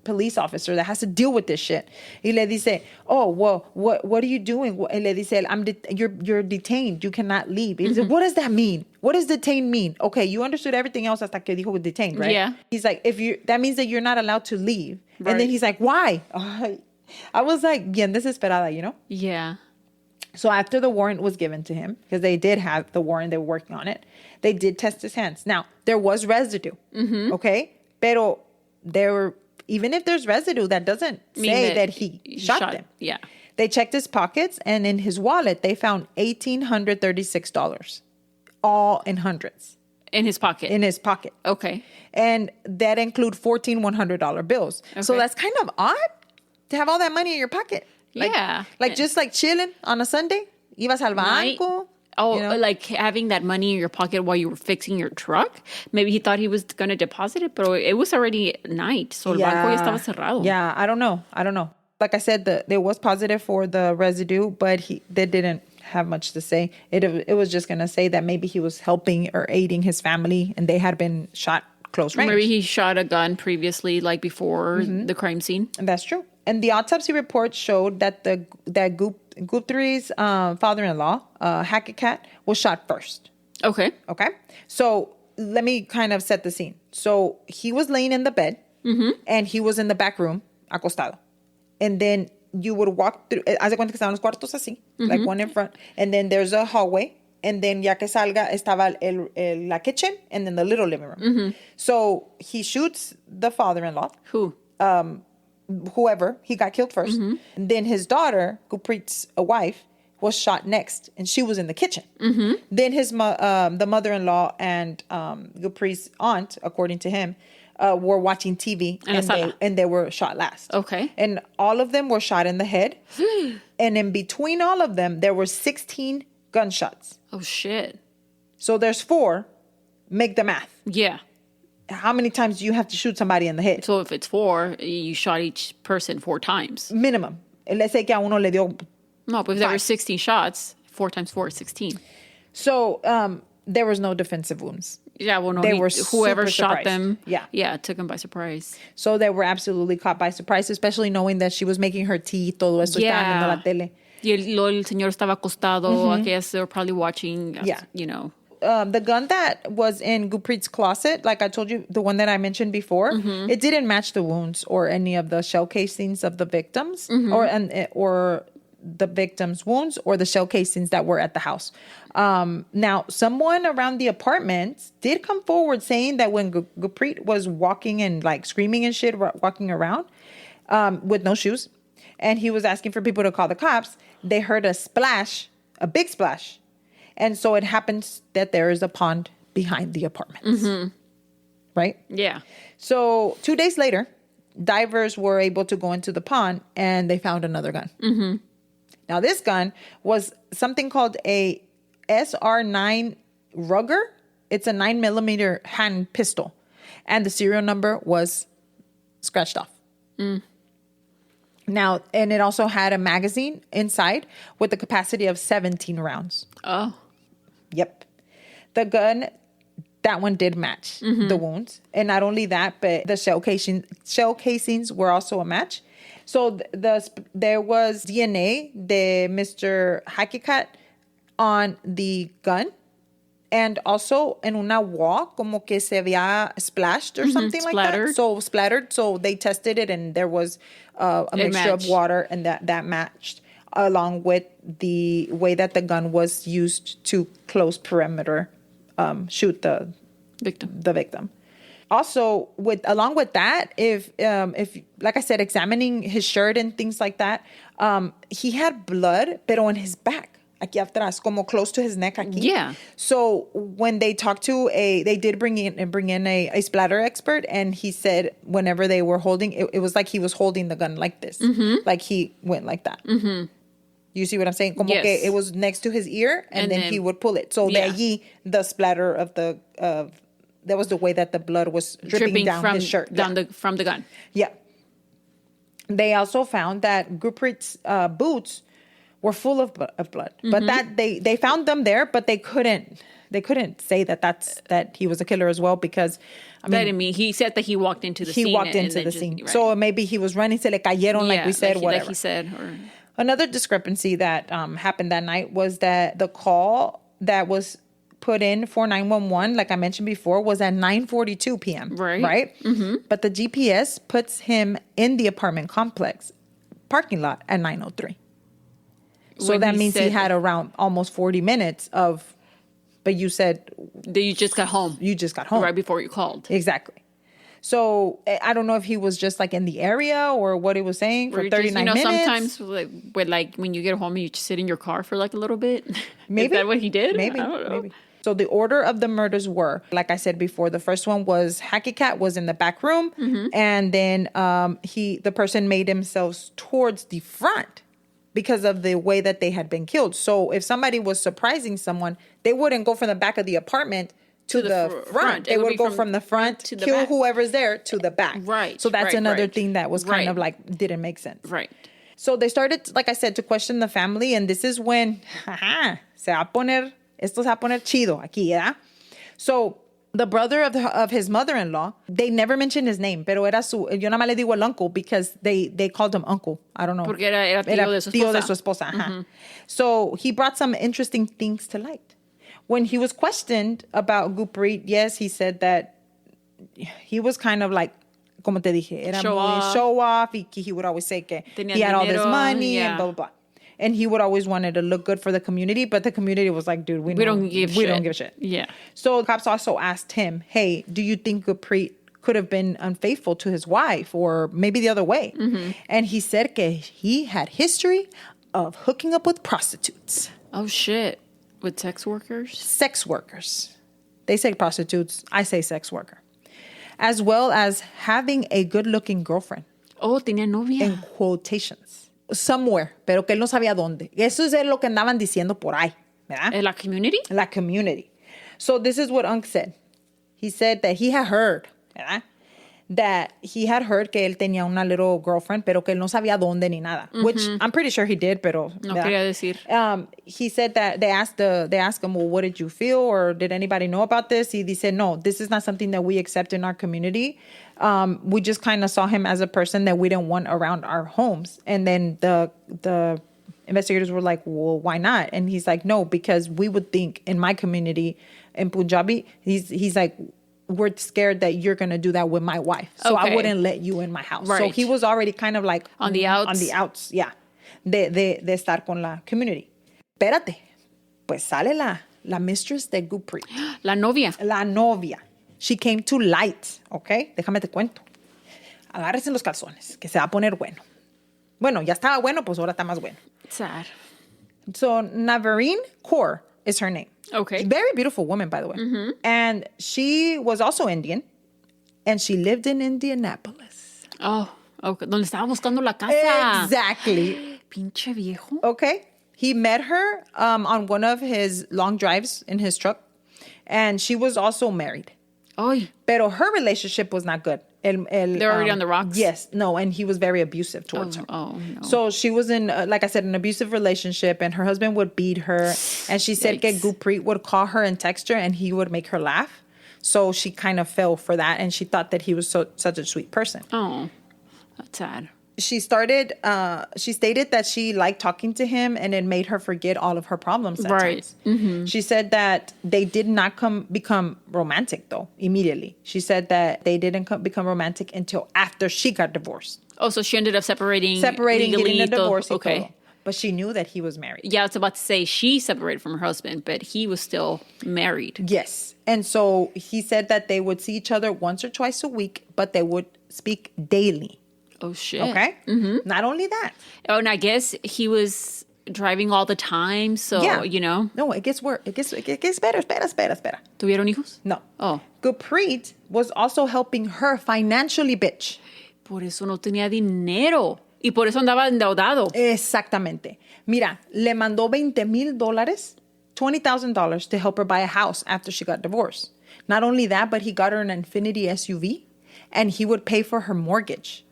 police officer that has to deal with this shit. Y le dice, oh, well, what are you doing? Y le dice, you're detained. You cannot leave. He mm-hmm. said, what does that mean? What does detained mean? Okay, you understood everything else hasta que dijo detained, right? Yeah. He's like, that means that you're not allowed to leave. Right. And then he's like, why? I was like, bien desesperada, Yeah. So after the warrant was given to him, because they did have the warrant, they were working on it, they did test his hands. Now, there was residue, mm-hmm. okay? Pero even if there's residue, that doesn't say that he shot them. Yeah. They checked his pockets, and in his wallet, they found $1,836, all in hundreds. In his pocket? In his pocket. Okay. And that include 14 $100 bills. Okay. So that's kind of odd to have all that money in your pocket. Yeah. Just chilling on a Sunday. Ibas al banco. Oh, like having that money in your pocket while you were fixing your truck? Maybe he thought he was going to deposit it, but it was already night. So el banco ya estaba cerrado. Yeah, I don't know. Like I said, there was positive for the residue, but they didn't have much to say. It was just going to say that maybe he was helping or aiding his family and they had been shot close range. Maybe he shot a gun previously, before mm-hmm. the crime scene. And that's true. And the autopsy report showed that Gurpreet's father-in-law, Hakiakat, was shot first. Okay. So let me kind of set the scene. So he was laying in the bed, mm-hmm. and he was in the back room, acostado. And then you would walk through, haz de cuenta que estaban los cuartos así, mm-hmm. like one in front. And then there's a hallway. And then ya que salga, estaba la kitchen, and then the little living room. Mm-hmm. So he shoots the father-in-law. Who? Whoever, he got killed first. Mm-hmm. And then his daughter, Gurpreet's wife, was shot next, and she was in the kitchen. Mm-hmm. Then the mother-in-law and Gurpreet's aunt, according to him, were watching TV and they were shot last. Okay. And all of them were shot in the head. And in between all of them, there were 16 gunshots. Oh, shit. So there's 4. Make the math. Yeah. How many times do you have to shoot somebody in the head? So if it's 4, you shot each person 4 times. Minimum. Let's say que a uno le dio... No, but if there were 16 shots, 4 times 4 is 16. So there was no defensive wounds. Yeah, well, no, whoever shot them, took them by surprise. So they were absolutely caught by surprise, especially knowing that she was making her tea, todo eso estaban viendo la tele. Y el señor estaba acostado, I guess they were probably watching, you know. The gun that was in Gurpreet's closet, like I told you, the one that I mentioned before, it didn't match the wounds or any of the shell casings of the victims or the victims' wounds or the shell casings that were at the house. Now, someone around the apartment did come forward saying that when Gurpreet was walking and like screaming and shit, walking around with no shoes, and he was asking for people to call the cops, they heard a splash, a big splash. And so it happens that there is a pond behind the apartments. Right? Yeah. So 2 days later, divers were able to go into the pond and they found another gun. Now, this gun was something called a SR9 Ruger. It's a 9mm hand pistol. And the serial number was scratched off. Now, and it also had a magazine inside with the capacity of 17 rounds. Oh. Yep. The gun, that one did match the wounds. And not only that, but the shell casings were also a match. So there was DNA de Mr. Hakiakat on the gun. And also in una wall, como que se había splashed or something splattered. Like that. So splattered. So they tested it and there was a mixture of water and that matched along with the way that the gun was used to close perimeter, shoot the victim. Also, along with that, if like I said, examining his shirt and things like that, he had blood, pero on his back. Aquí atrás, como close to his neck aquí. Yeah. So when they talked to they did bring in a splatter expert, and he said whenever they were holding, it was like he was holding the gun like this. Like he went like that. You see what I'm saying? Como que it was next to his ear, and then he would pull it. So de allí, the splatter of that was the way that the blood was dripping down his shirt. From the gun. Yeah. They also found that Gurpreet's boots were full of blood, but that they found them there, but they couldn't say that he was a killer as well, because he said that he walked into the scene. He walked into the scene. Right. So maybe he was running, se le cayeron, like we said, whatever. Like he said. Another discrepancy that happened that night was that the call that was put in for 911, like I mentioned before, was at 9:42 p.m. Right? But the GPS puts him in the apartment complex parking lot at 9:03. So that means he had around almost 40 minutes of, but you said that you just got home. You just got home. Right before you called. Exactly. So I don't know if he was just like in the area or what he was saying for 39 minutes. Sometimes when you get home and you just sit in your car for like a little bit. Maybe. Is that what he did? Maybe. I don't know. Maybe. So the order of the murders were, like I said before, the first one was Hakiakat was in the back room. And then the person made themselves towards the front because of the way that they had been killed. So if somebody was surprising someone, they wouldn't go from the back of the apartment to the front. They would go from the front to kill whoever's there to the back. Right. So that's another thing that was kind of like didn't make sense. Right. So they started, like I said, to question the family, and this is when esto se va a poner chido aquí, ¿verdad? So the brother of his mother-in-law, they never mentioned his name, pero era yo nada más le digo el uncle because they called him uncle. I don't know. Porque era tío de su esposa. So he brought some interesting things to light. When he was questioned about Gurpreet, yes, he said that he was kind of like, como te dije, era show off. He would always say que he had all this money and blah, blah, blah. And he would always wanted to look good for the community, but the community was like, dude, we don't give a shit. Yeah. So the cops also asked him, hey, do you think Gurpreet could have been unfaithful to his wife or maybe the other way? And he said que he had history of hooking up with prostitutes. Oh, shit. With sex workers? Sex workers. They say prostitutes. I say sex worker. as well as having a good-looking girlfriend. Oh, tenía novia. In quotations. Somewhere, pero que él no sabía dónde. Eso es lo que andaban diciendo por ahí, ¿verdad? ¿En la community? La community. So this is what Unc said. He said that he had heard, ¿verdad? That he had heard que él tenía una little girlfriend, pero que él no sabía dónde ni nada. Mm-hmm. Which I'm pretty sure he did, pero... No quería decir. He said that they asked him, well, what did you feel? Or did anybody know about this? He said, no, this is not something that we accept in our community. We just kind of saw him as a person that we didn't want around our homes. And then the investigators were like, well, why not? And he's like, no, because we would think in my community, in Punjabi, he's like... we're scared that you're going to do that with my wife. So I wouldn't let you in my house. Right. So he was already kind of like... On the outs. On the outs, yeah. De estar con la community. Espérate. Pues sale la mistress de Gurpreet. La novia. La novia. She came to light, ¿ok? Déjame te cuento. Agárrense los calzones, que se va a poner bueno. Bueno, ya estaba bueno, pues ahora está más bueno. Sad. So Navarine Kaur is her name. Okay. Very beautiful woman, by the way. Mm-hmm. And she was also Indian. And she lived in Indianapolis. Oh, okay. Donde estaba buscando la casa. Exactly. Pinche viejo. Okay. He met her on one of his long drives in his truck. And she was also married. Oy. Pero her relationship was not good. They're already on the rocks? Yes. No, and he was very abusive towards her. Oh, no. So she was in, like I said, an abusive relationship, and her husband would beat her. And she said that Gurpreet would call her and text her, and he would make her laugh. So she kind of fell for that, and she thought that he was such a sweet person. Oh, that's sad. She stated that she liked talking to him, and it made her forget all of her problems at times. Mm-hmm. She said that they did not become romantic, though, immediately. She said that they didn't become romantic until after she got divorced. Oh, so she ended up separating, getting a divorce. Okay. But she knew that he was married. Yeah, I was about to say she separated from her husband, but he was still married. Yes. And so he said that they would see each other once or twice a week, but they would speak daily. Oh, shit. Okay? Mm-hmm. Not only that. Oh, and I guess he was driving all the time, so, you know. No, it gets worse. It gets better. Espera. ¿Tuvieron hijos? No. Oh. Gurpreet was also helping her financially, bitch. Por eso no tenía dinero. Y por eso andaba endeudado. Exactamente. Mira, le mandó $20,000, $20,000 to help her buy a house after she got divorced. Not only that, but he got her an Infiniti SUV, and he would pay for her mortgage.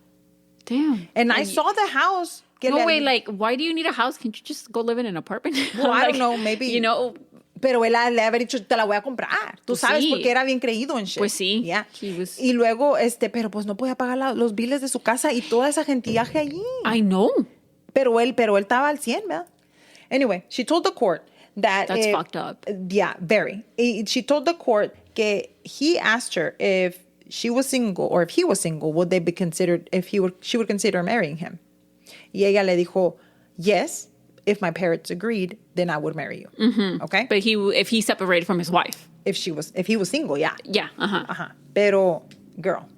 Damn. And I saw the house. Wait, like, why do you need a house? Can't you just go live in an apartment? Well, I don't know, maybe. You know. Pero él le había dicho, te la voy a comprar. Tú sabes, sí. Porque era bien creído en shit. Pues sí. Yeah. Y luego, pero pues no podía pagar los biles de su casa y toda esa gentillaje allí. I know. Pero él estaba al 100, ¿verdad? Anyway, she told the court that... That's fucked up. Yeah, very. She told the court que he asked her if she was single or if he was single, would they be considered, she would consider marrying him. Y ella le dijo, yes, if my parents agreed, then I would marry you. Mm-hmm. Okay? But if he separated from his wife. If he was single, yeah. Yeah, uh-huh. Uh-huh. Pero, girl,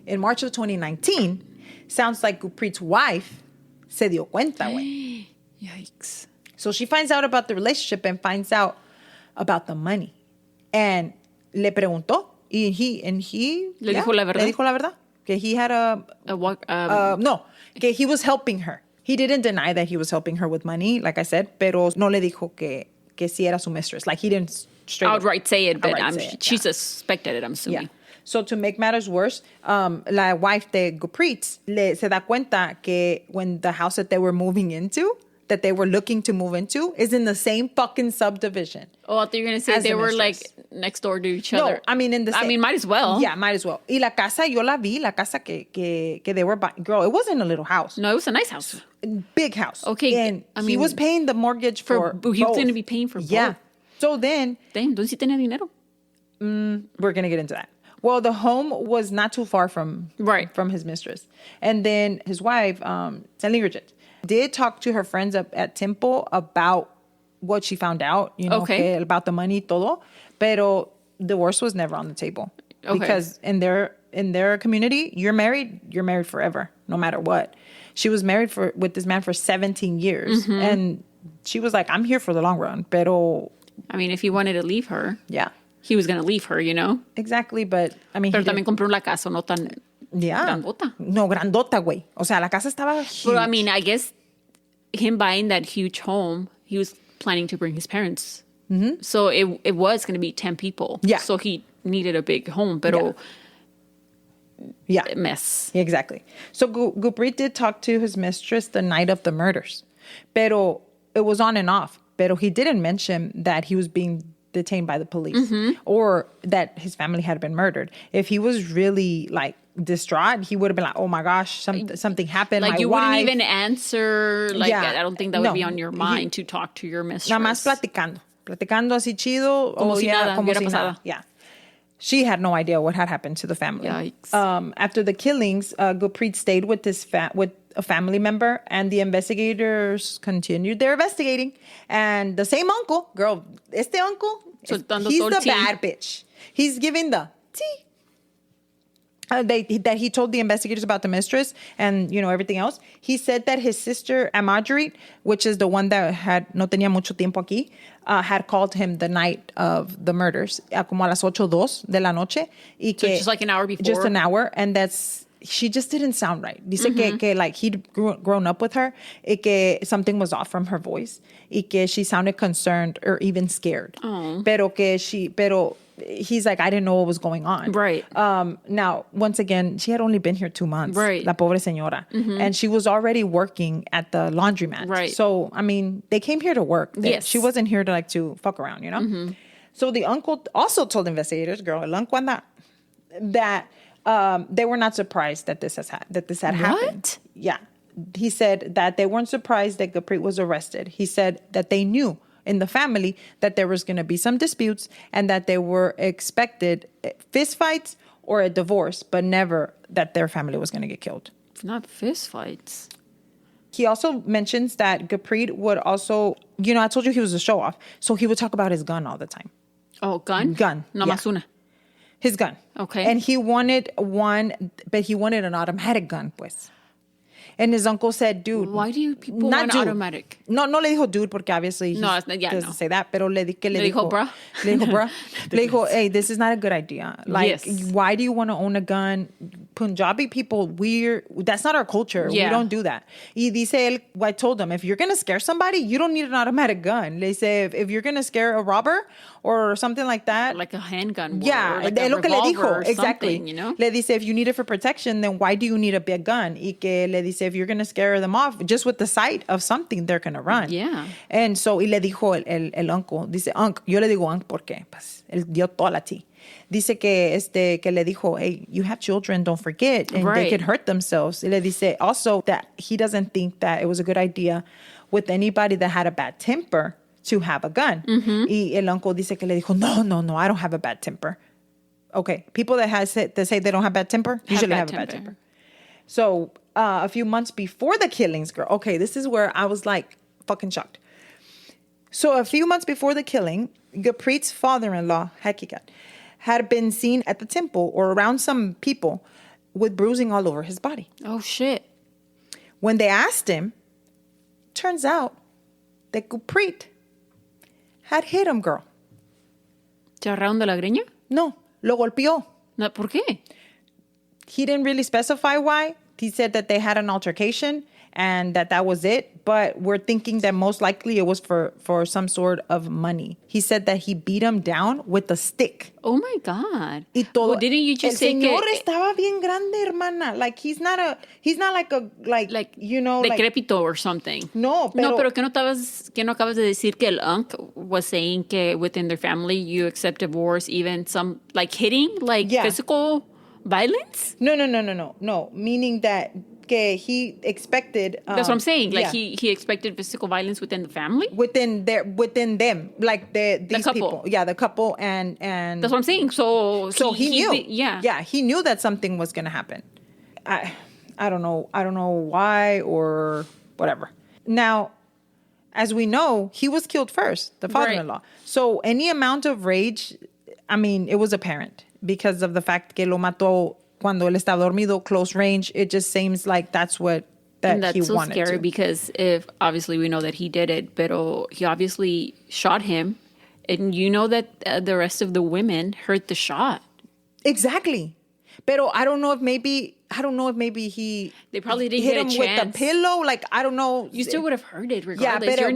in March of 2019, sounds like Gurpreet's wife se dio cuenta, güey. Yikes. So she finds out about the relationship and finds out about the money. And le preguntó. Y he le dijo la verdad. Le dijo la verdad. Que he had no, que he was helping her. He didn't deny that he was helping her with money, like I said, pero no le dijo que sí era su mistress. Like he didn't outright say it, but she suspected it, I'm assuming. Yeah. So to make matters worse, la wife de Gurpreet se da cuenta que when the house that they were moving into, that they were looking to move into, is in the same fucking subdivision. Oh, I thought you were going to say they were like next door to each other. No, I mean in the same. I mean, might as well. Yeah, might as well. Y la casa, yo la vi, la casa que they were buying. Girl, it wasn't a little house. No, it was a nice house. Big house. Okay. And he was paying the mortgage for he was going to be paying for both. Yeah. So then. Damn, ¿dónde sí tenía dinero? We're going to get into that. Well, the home was not too far from his mistress. And then his wife, Shalinderjit, did talk to her friends up at Temple about what she found out, about the money, todo. Pero divorce was never on the table. Okay. Because in their community, you're married forever, no matter what. She was married with this man for 17 years. Mm-hmm. And she was like, I'm here for the long run. Pero... I mean, if he wanted to leave her. Yeah. he was going to leave her, you know? Exactly, but I mean... Pero también compró una casa no tan grandota. No, grandota, güey. O sea, la casa estaba huge. But I mean, I guess him buying that huge home, he was planning to bring his parents. Mm-hmm. So it was going to be 10 people. Yeah. So he needed a big home, pero... Yeah. Mess. Exactly. So Gurpreet did talk to his mistress the night of the murders. Pero it was on and off. Pero he didn't mention that he was being detained by the police or that his family had been murdered. If he was really like distraught, he would have been like, oh my gosh, something happened. Like my you wife. Wouldn't even answer. Like I don't think that would be on your mind to talk to your mistress. Nada más platicando así chido. Como si nada hubiera pasado. Nada. Yeah. She had no idea what had happened to the family. Yikes. After the killings, Gurpreet stayed with with a family member, and the investigators continued their investigating. And the same uncle, girl, este uncle, he's the bad bitch. He's giving the tea. That he told the investigators about the mistress and, you know, everything else. He said that his sister, Marjorie, which is the one that no tenía mucho tiempo aquí, had called him the night of the murders, como a las 8:02 de la noche. So just like an hour before? Just an hour. And she just didn't sound right. Dice que like he'd grown up with her, y que something was off from her voice, y que she sounded concerned or even scared. Oh. Pero he's like, I didn't know what was going on. Right. Now, once again, she had only been here 2 months. Right. La pobre señora. And she was already working at the laundromat. Right. So, I mean, they came here to work. Yes. She wasn't here to fuck around, you know? So the uncle also told investigators, girl, el uncle anda, that they were not surprised that this had happened. Yeah. He said that they weren't surprised that Gurpreet was arrested. He said that they knew in the family that there was going to be some disputes and that they were expected fistfights or a divorce, but never that their family was going to get killed. Not fistfights. He also mentions that Gurpreet would also, you know, I told you he was a show off. So he would talk about his gun all the time. Oh, gun? Gun. No más una. His gun. Okay. And he wanted one, but he wanted an automatic gun, pues. And his uncle said, dude. Why do you people want automatic? No le dijo dude porque obviously he doesn't say that. Pero le dijo, bruh. Le dijo, bruh. Le dijo, hey, this is not a good idea. Like, why do you want to own a gun? Punjabi people, that's not our culture. Yeah. We don't do that. Y dice él, I told him, if you're going to scare somebody, you don't need an automatic gun. Le dice, if you're going to scare a robber or something like that. Like a handgun. Yeah. Or like es lo que le dijo. Exactly. You know? Le dice, if you need it for protection, then why do you need a big gun? Y que le dice, if you're going to scare them off, just with the sight of something, they're going to run. Yeah. And so, y le dijo el uncle, dice, uncle, yo le digo uncle porque pues, él dio toda la ti. Dice que le dijo, hey, you have children, don't forget, and they could hurt themselves. Y le dice also that he doesn't think that it was a good idea with anybody that had a bad temper to have a gun. Y el uncle dice que le dijo, no, I don't have a bad temper. Okay, people that say they don't have bad temper usually have a bad temper. So a few months before the killings, girl, okay, this is where I was like fucking shocked. So a few months before the killing, Gurpreet's father-in-law, Hakiakat, had been seen at the temple or around some people with bruising all over his body. Oh, shit. When they asked him, turns out that Gurpreet had hit him, girl. ¿Te agarraron de la greña? No, lo golpeó. No, ¿por qué? He didn't really specify why. He said that they had an altercation and that was it. But we're thinking that most likely it was for some sort of money. He said that he beat him down with a stick. Oh, my God. Y todo. Well, didn't you just say el señor estaba bien grande, hermana. Like, he's not like you know, decrépito or something. No, pero ¿qué no acabas de decir que el uncle was saying que within their family you accept divorce, even some, like, hitting, like, physical violence? No. Meaning that he expected. That's what I'm saying. Like he expected physical violence within the family, within them, like these couple. People. Yeah, the couple and. That's what I'm saying. So he knew. Yeah, he knew that something was going to happen. I don't know why or whatever. Now, as we know, he was killed first, the father-in-law. Right. So any amount of rage, I mean, it was apparent because of the fact que lo mató cuando él estaba dormido, close range. It just seems like that's what he wanted to. That's so scary because if obviously we know that he did it, pero he obviously shot him And you know that the rest of the women heard the shot. Exactly. Pero I don't know if maybe he... They probably didn't hit get a him chance. with the pillow. Like, I don't know. You still would have heard it regardless. Yeah, but You're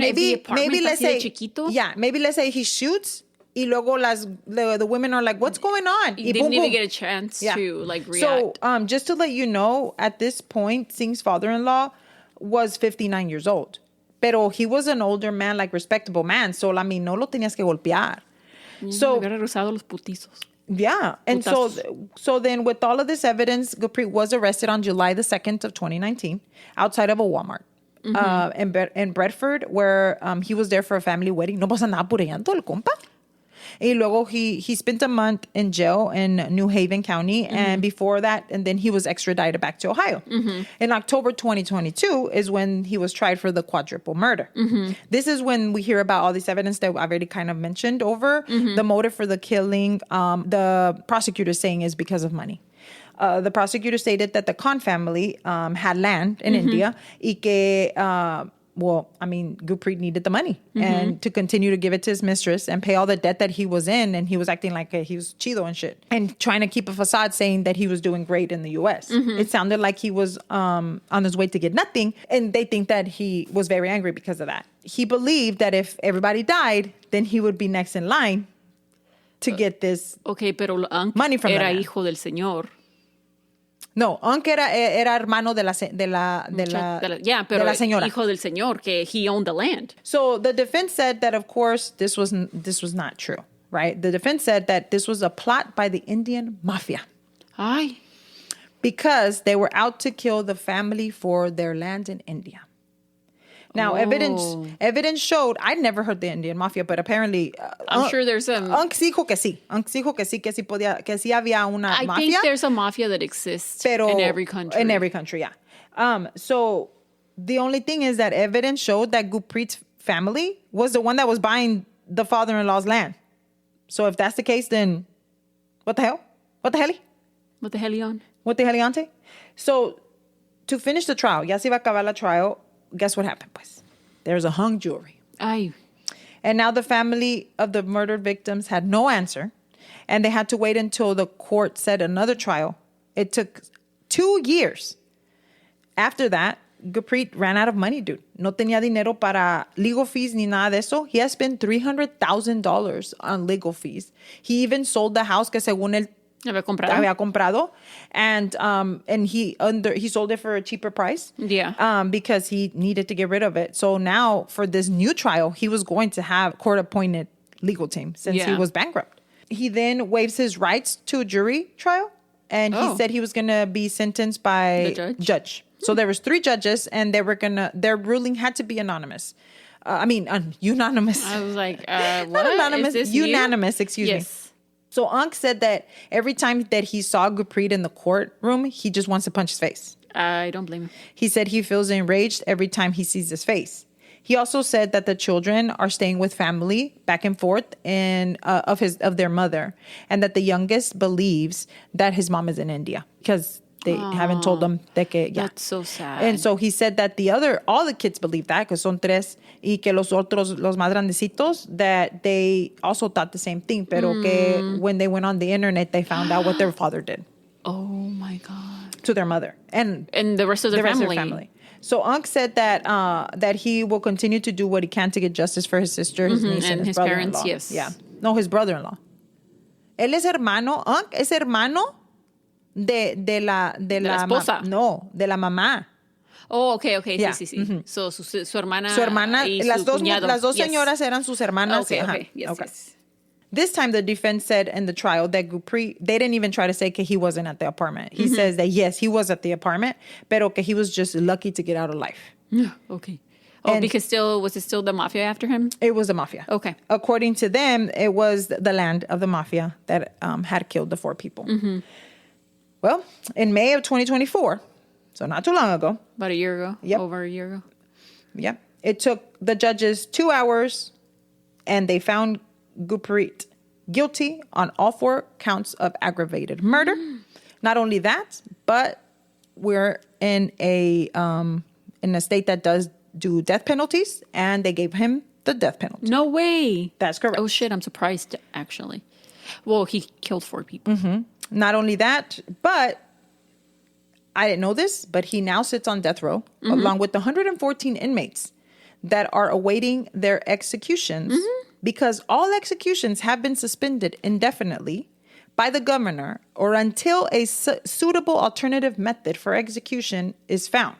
maybe let's say... chiquito. Yeah, maybe let's say he shoots... Y luego the women are like, what's going on? They didn't even get a chance to like react. So just to let you know, at this point, Singh's father-in-law was 59 years old. Pero he was an older man, like respectable man. So, I mean, no lo tenías que golpear. So, hubiera rozado los putizos. Yeah. And so then with all of this evidence, Gurpreet was arrested on July the 2nd of 2019 outside of a Walmart. In Bedford, where he was there for a family wedding. No pasa nada por allá, el compa. Y luego he spent a month in jail in New Haven County. And before that, and then he was extradited back to Ohio. In October 2022 is when he was tried for the quadruple murder. This is when we hear about all this evidence that I've already kind of mentioned over. The motive for the killing, the prosecutor saying is because of money. The prosecutor stated that the Khan family had land in India y que... Gurpreet needed the money and to continue to give it to his mistress and pay all the debt that he was in. And he was acting like he was chido and shit and trying to keep a facade saying that he was doing great in the U.S. It sounded like he was on his way to get nothing. And they think that he was very angry because of that. He believed that if everybody died, then he would be next in line to get this money from era hijo del señor. No, aunque era hermano de la señora. Hijo del señor, que he owned the land. So the defense said that, of course, this was not true, right? The defense said that this was a plot by the Indian mafia. Ay. Because they were out to kill the family for their land in India. Now, evidence showed, I'd never heard the Indian mafia, but apparently... I'm sure there's some... Unc dijo que sí. Unc dijo que sí había una mafia. I think there's a mafia that exists in every country. In every country, yeah. So the only thing is that evidence showed that Gurpreet's family was the one that was buying the father-in-law's land. So if that's the case, then what the hell? What the hell? What the helion? What the heliante? So to finish the trial, ya se iba a acabar la trial... Guess what happened, pues? There's a hung jury. Ay. And now the family of the murdered victims had no answer. And they had to wait until the court set another trial. It took 2 years. After that, Gurpreet ran out of money, dude. No tenía dinero para legal fees ni nada de eso. He has spent $300,000 on legal fees. He even sold the house que según él había comprado, and he sold it for a cheaper price. Yeah. Because he needed to get rid of it. So now for this new trial, he was going to have court-appointed legal team since he was bankrupt. He then waives his rights to a jury trial, and he said he was going to be sentenced by the judge. So there was 3 judges, and their ruling had to be anonymous. Unanimous. I was like, what? Not anonymous, is this unanimous, excuse me. So Ankh said that every time that he saw Gurpreet in the courtroom, he just wants to punch his face. I don't blame him. He said he feels enraged every time he sees his face. He also said that the children are staying with family back and forth of their mother, and that the youngest believes that his mom is in India because they haven't told them that That's so sad. And so he said that all the kids believe that, because son 3, y que los más grandecitos, that they also thought the same thing, pero que when they went on the internet, they found out what their father did. Oh my God. To their mother. And the rest of their family. So Ankh said that he will continue to do what he can to get justice for his sister, his niece, and his parents, brother-in-law. yes. Yeah. No, his brother-in-law. Él es hermano, Ankh es hermano de la esposa. De la mamá. Oh, okay. Yeah. Sí. Mm-hmm. So su hermana y las su cuñado. Las dos señoras eran sus hermanas. Okay. Yes. This time, the defense said in the trial that Gurpreet, they didn't even try to say that he wasn't at the apartment. He says that, yes, he was at the apartment, pero que he was just lucky to get out of life. Okay. Oh, and because was it still the mafia after him? It was the mafia. Okay. According to them, it was the land of the mafia that had killed the 4 people. Mm-hmm. Well, in May of 2024, so not too long ago. About a year ago? Yep. Over a year ago? Yep. It took the judges 2 hours, and they found Gurpreet guilty on all 4 counts of aggravated murder. Not only that, but we're in a state that does do death penalties, and they gave him the death penalty. No way. That's correct. Oh, shit. I'm surprised, actually. Well, he killed 4 people. Mm-hmm. Not only that, but I didn't know this, but he now sits on death row along with the 114 inmates that are awaiting their executions because all executions have been suspended indefinitely by the governor or until a suitable alternative method for execution is found.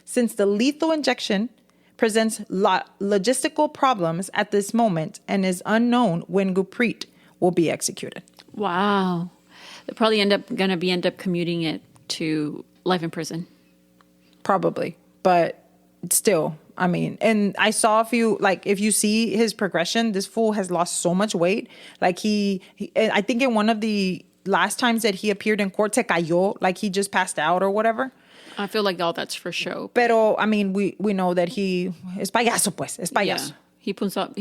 Since the lethal injection presents logistical problems at this moment and is unknown when Gurpreet will be executed. Wow. They're probably end up commuting it to life in prison. Probably. But still, I mean, and I saw a few, like, if you see his progression, this fool has lost so much weight. Like he I think in one of the last times that he appeared in court, se cayó, like he just passed out or whatever. I feel like all that's for show. Pero, I mean, we know that he es payaso, pues, es payaso. Yeah. He puts out,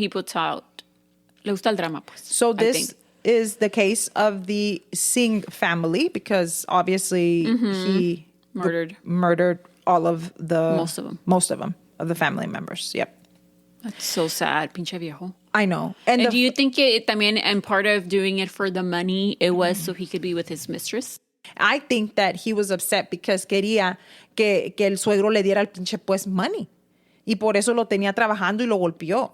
le gusta el drama, pues. So this is the case of the Singh family because obviously he murdered all of the... Most of them, of the family members. Yep. That's so sad, pinche viejo. I know. And do you think it también, and part of doing it for the money, it was so he could be with his mistress? I think that he was upset because quería que el suegro le diera al pinche pues money. Y por eso lo tenía trabajando y lo golpeó.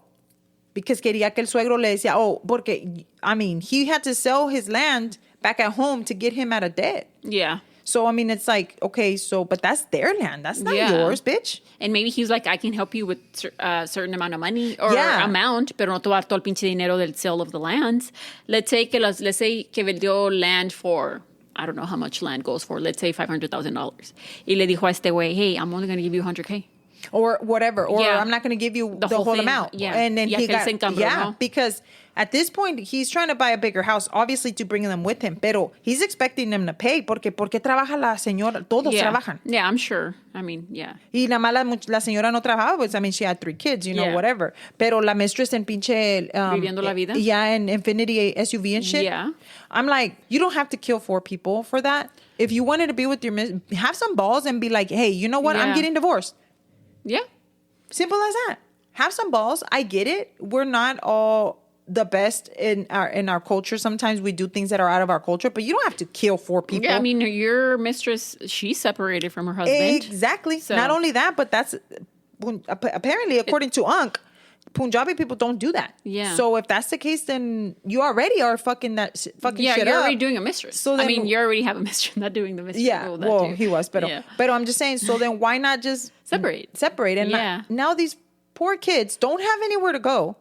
Because quería que el suegro le decía, porque, I mean, he had to sell his land back at home to get him out of debt. Yeah. So, I mean, it's like, okay, but that's their land. That's not yours, bitch. And maybe he was like, I can help you with a certain amount of money or amount, pero no te voy a dar todo el pinche dinero del sale of the lands. Let's say que vendió land for... I don't know how much land goes for. Let's say $500,000. Y le dijo a este güey, hey, I'm only going to give you $100K. Or whatever. Or I'm not going to give you the whole amount. Yeah. And then because at this point, he's trying to buy a bigger house, obviously to bring them with him. Pero he's expecting them to pay porque trabaja la señora. Todos trabajan. Yeah, I'm sure. I mean, yeah. Y nada más la señora no trabajaba, pues, I mean, she had 3 kids, whatever. Pero la mistress en pinche... Viviendo la vida. Yeah, and Infinity SUV and shit. Yeah. I'm like, you don't have to kill 4 people for that. If you wanted to be with have some balls and be like, hey, you know what? I'm getting divorced. Yeah. Simple as that. Have some balls. I get it. We're not all the best in our culture. Sometimes we do things that are out of our culture, but you don't have to kill 4 people. Yeah, I mean, your mistress, she's separated from her husband. Exactly. So. Not only that, but that's apparently, according to Unc, Punjabi people don't do that. Yeah. So if that's the case, then you already are fucking shit up. Yeah, you're already doing a mistress. So then, I mean, you already have a mistress, not doing the mistress. Yeah, he was. But I'm just saying, so then why not just... Separate. And now these poor kids don't have anywhere to go.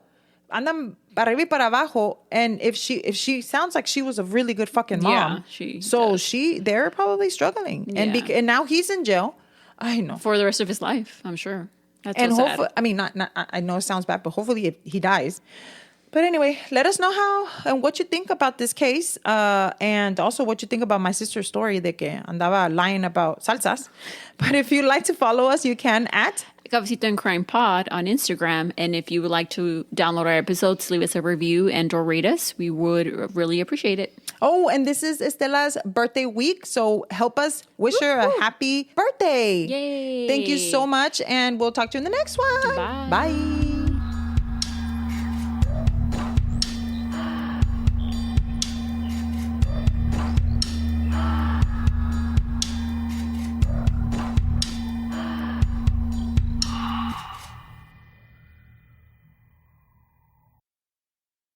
Andan para arriba y para abajo. And if she sounds like she was a really good fucking mom. Yeah, they're probably struggling. Yeah. And now he's in jail. I know. For the rest of his life, I'm sure. That's and so hopefully, sad. I mean, not. I know it sounds bad, but hopefully he dies. But anyway, let us know how and what you think about this case, and also what you think about my sister's story de que andaba lying about salsas. But if you'd like to follow us, you can at Cafecito and Crime Pod on Instagram. And if you would like to download our episodes, leave us a review and or rate us. We would really appreciate it. Oh, and this is Estela's birthday week, so help us wish her a happy birthday. Yay. Thank you so much, and we'll talk to you in the next one. Bye. Bye.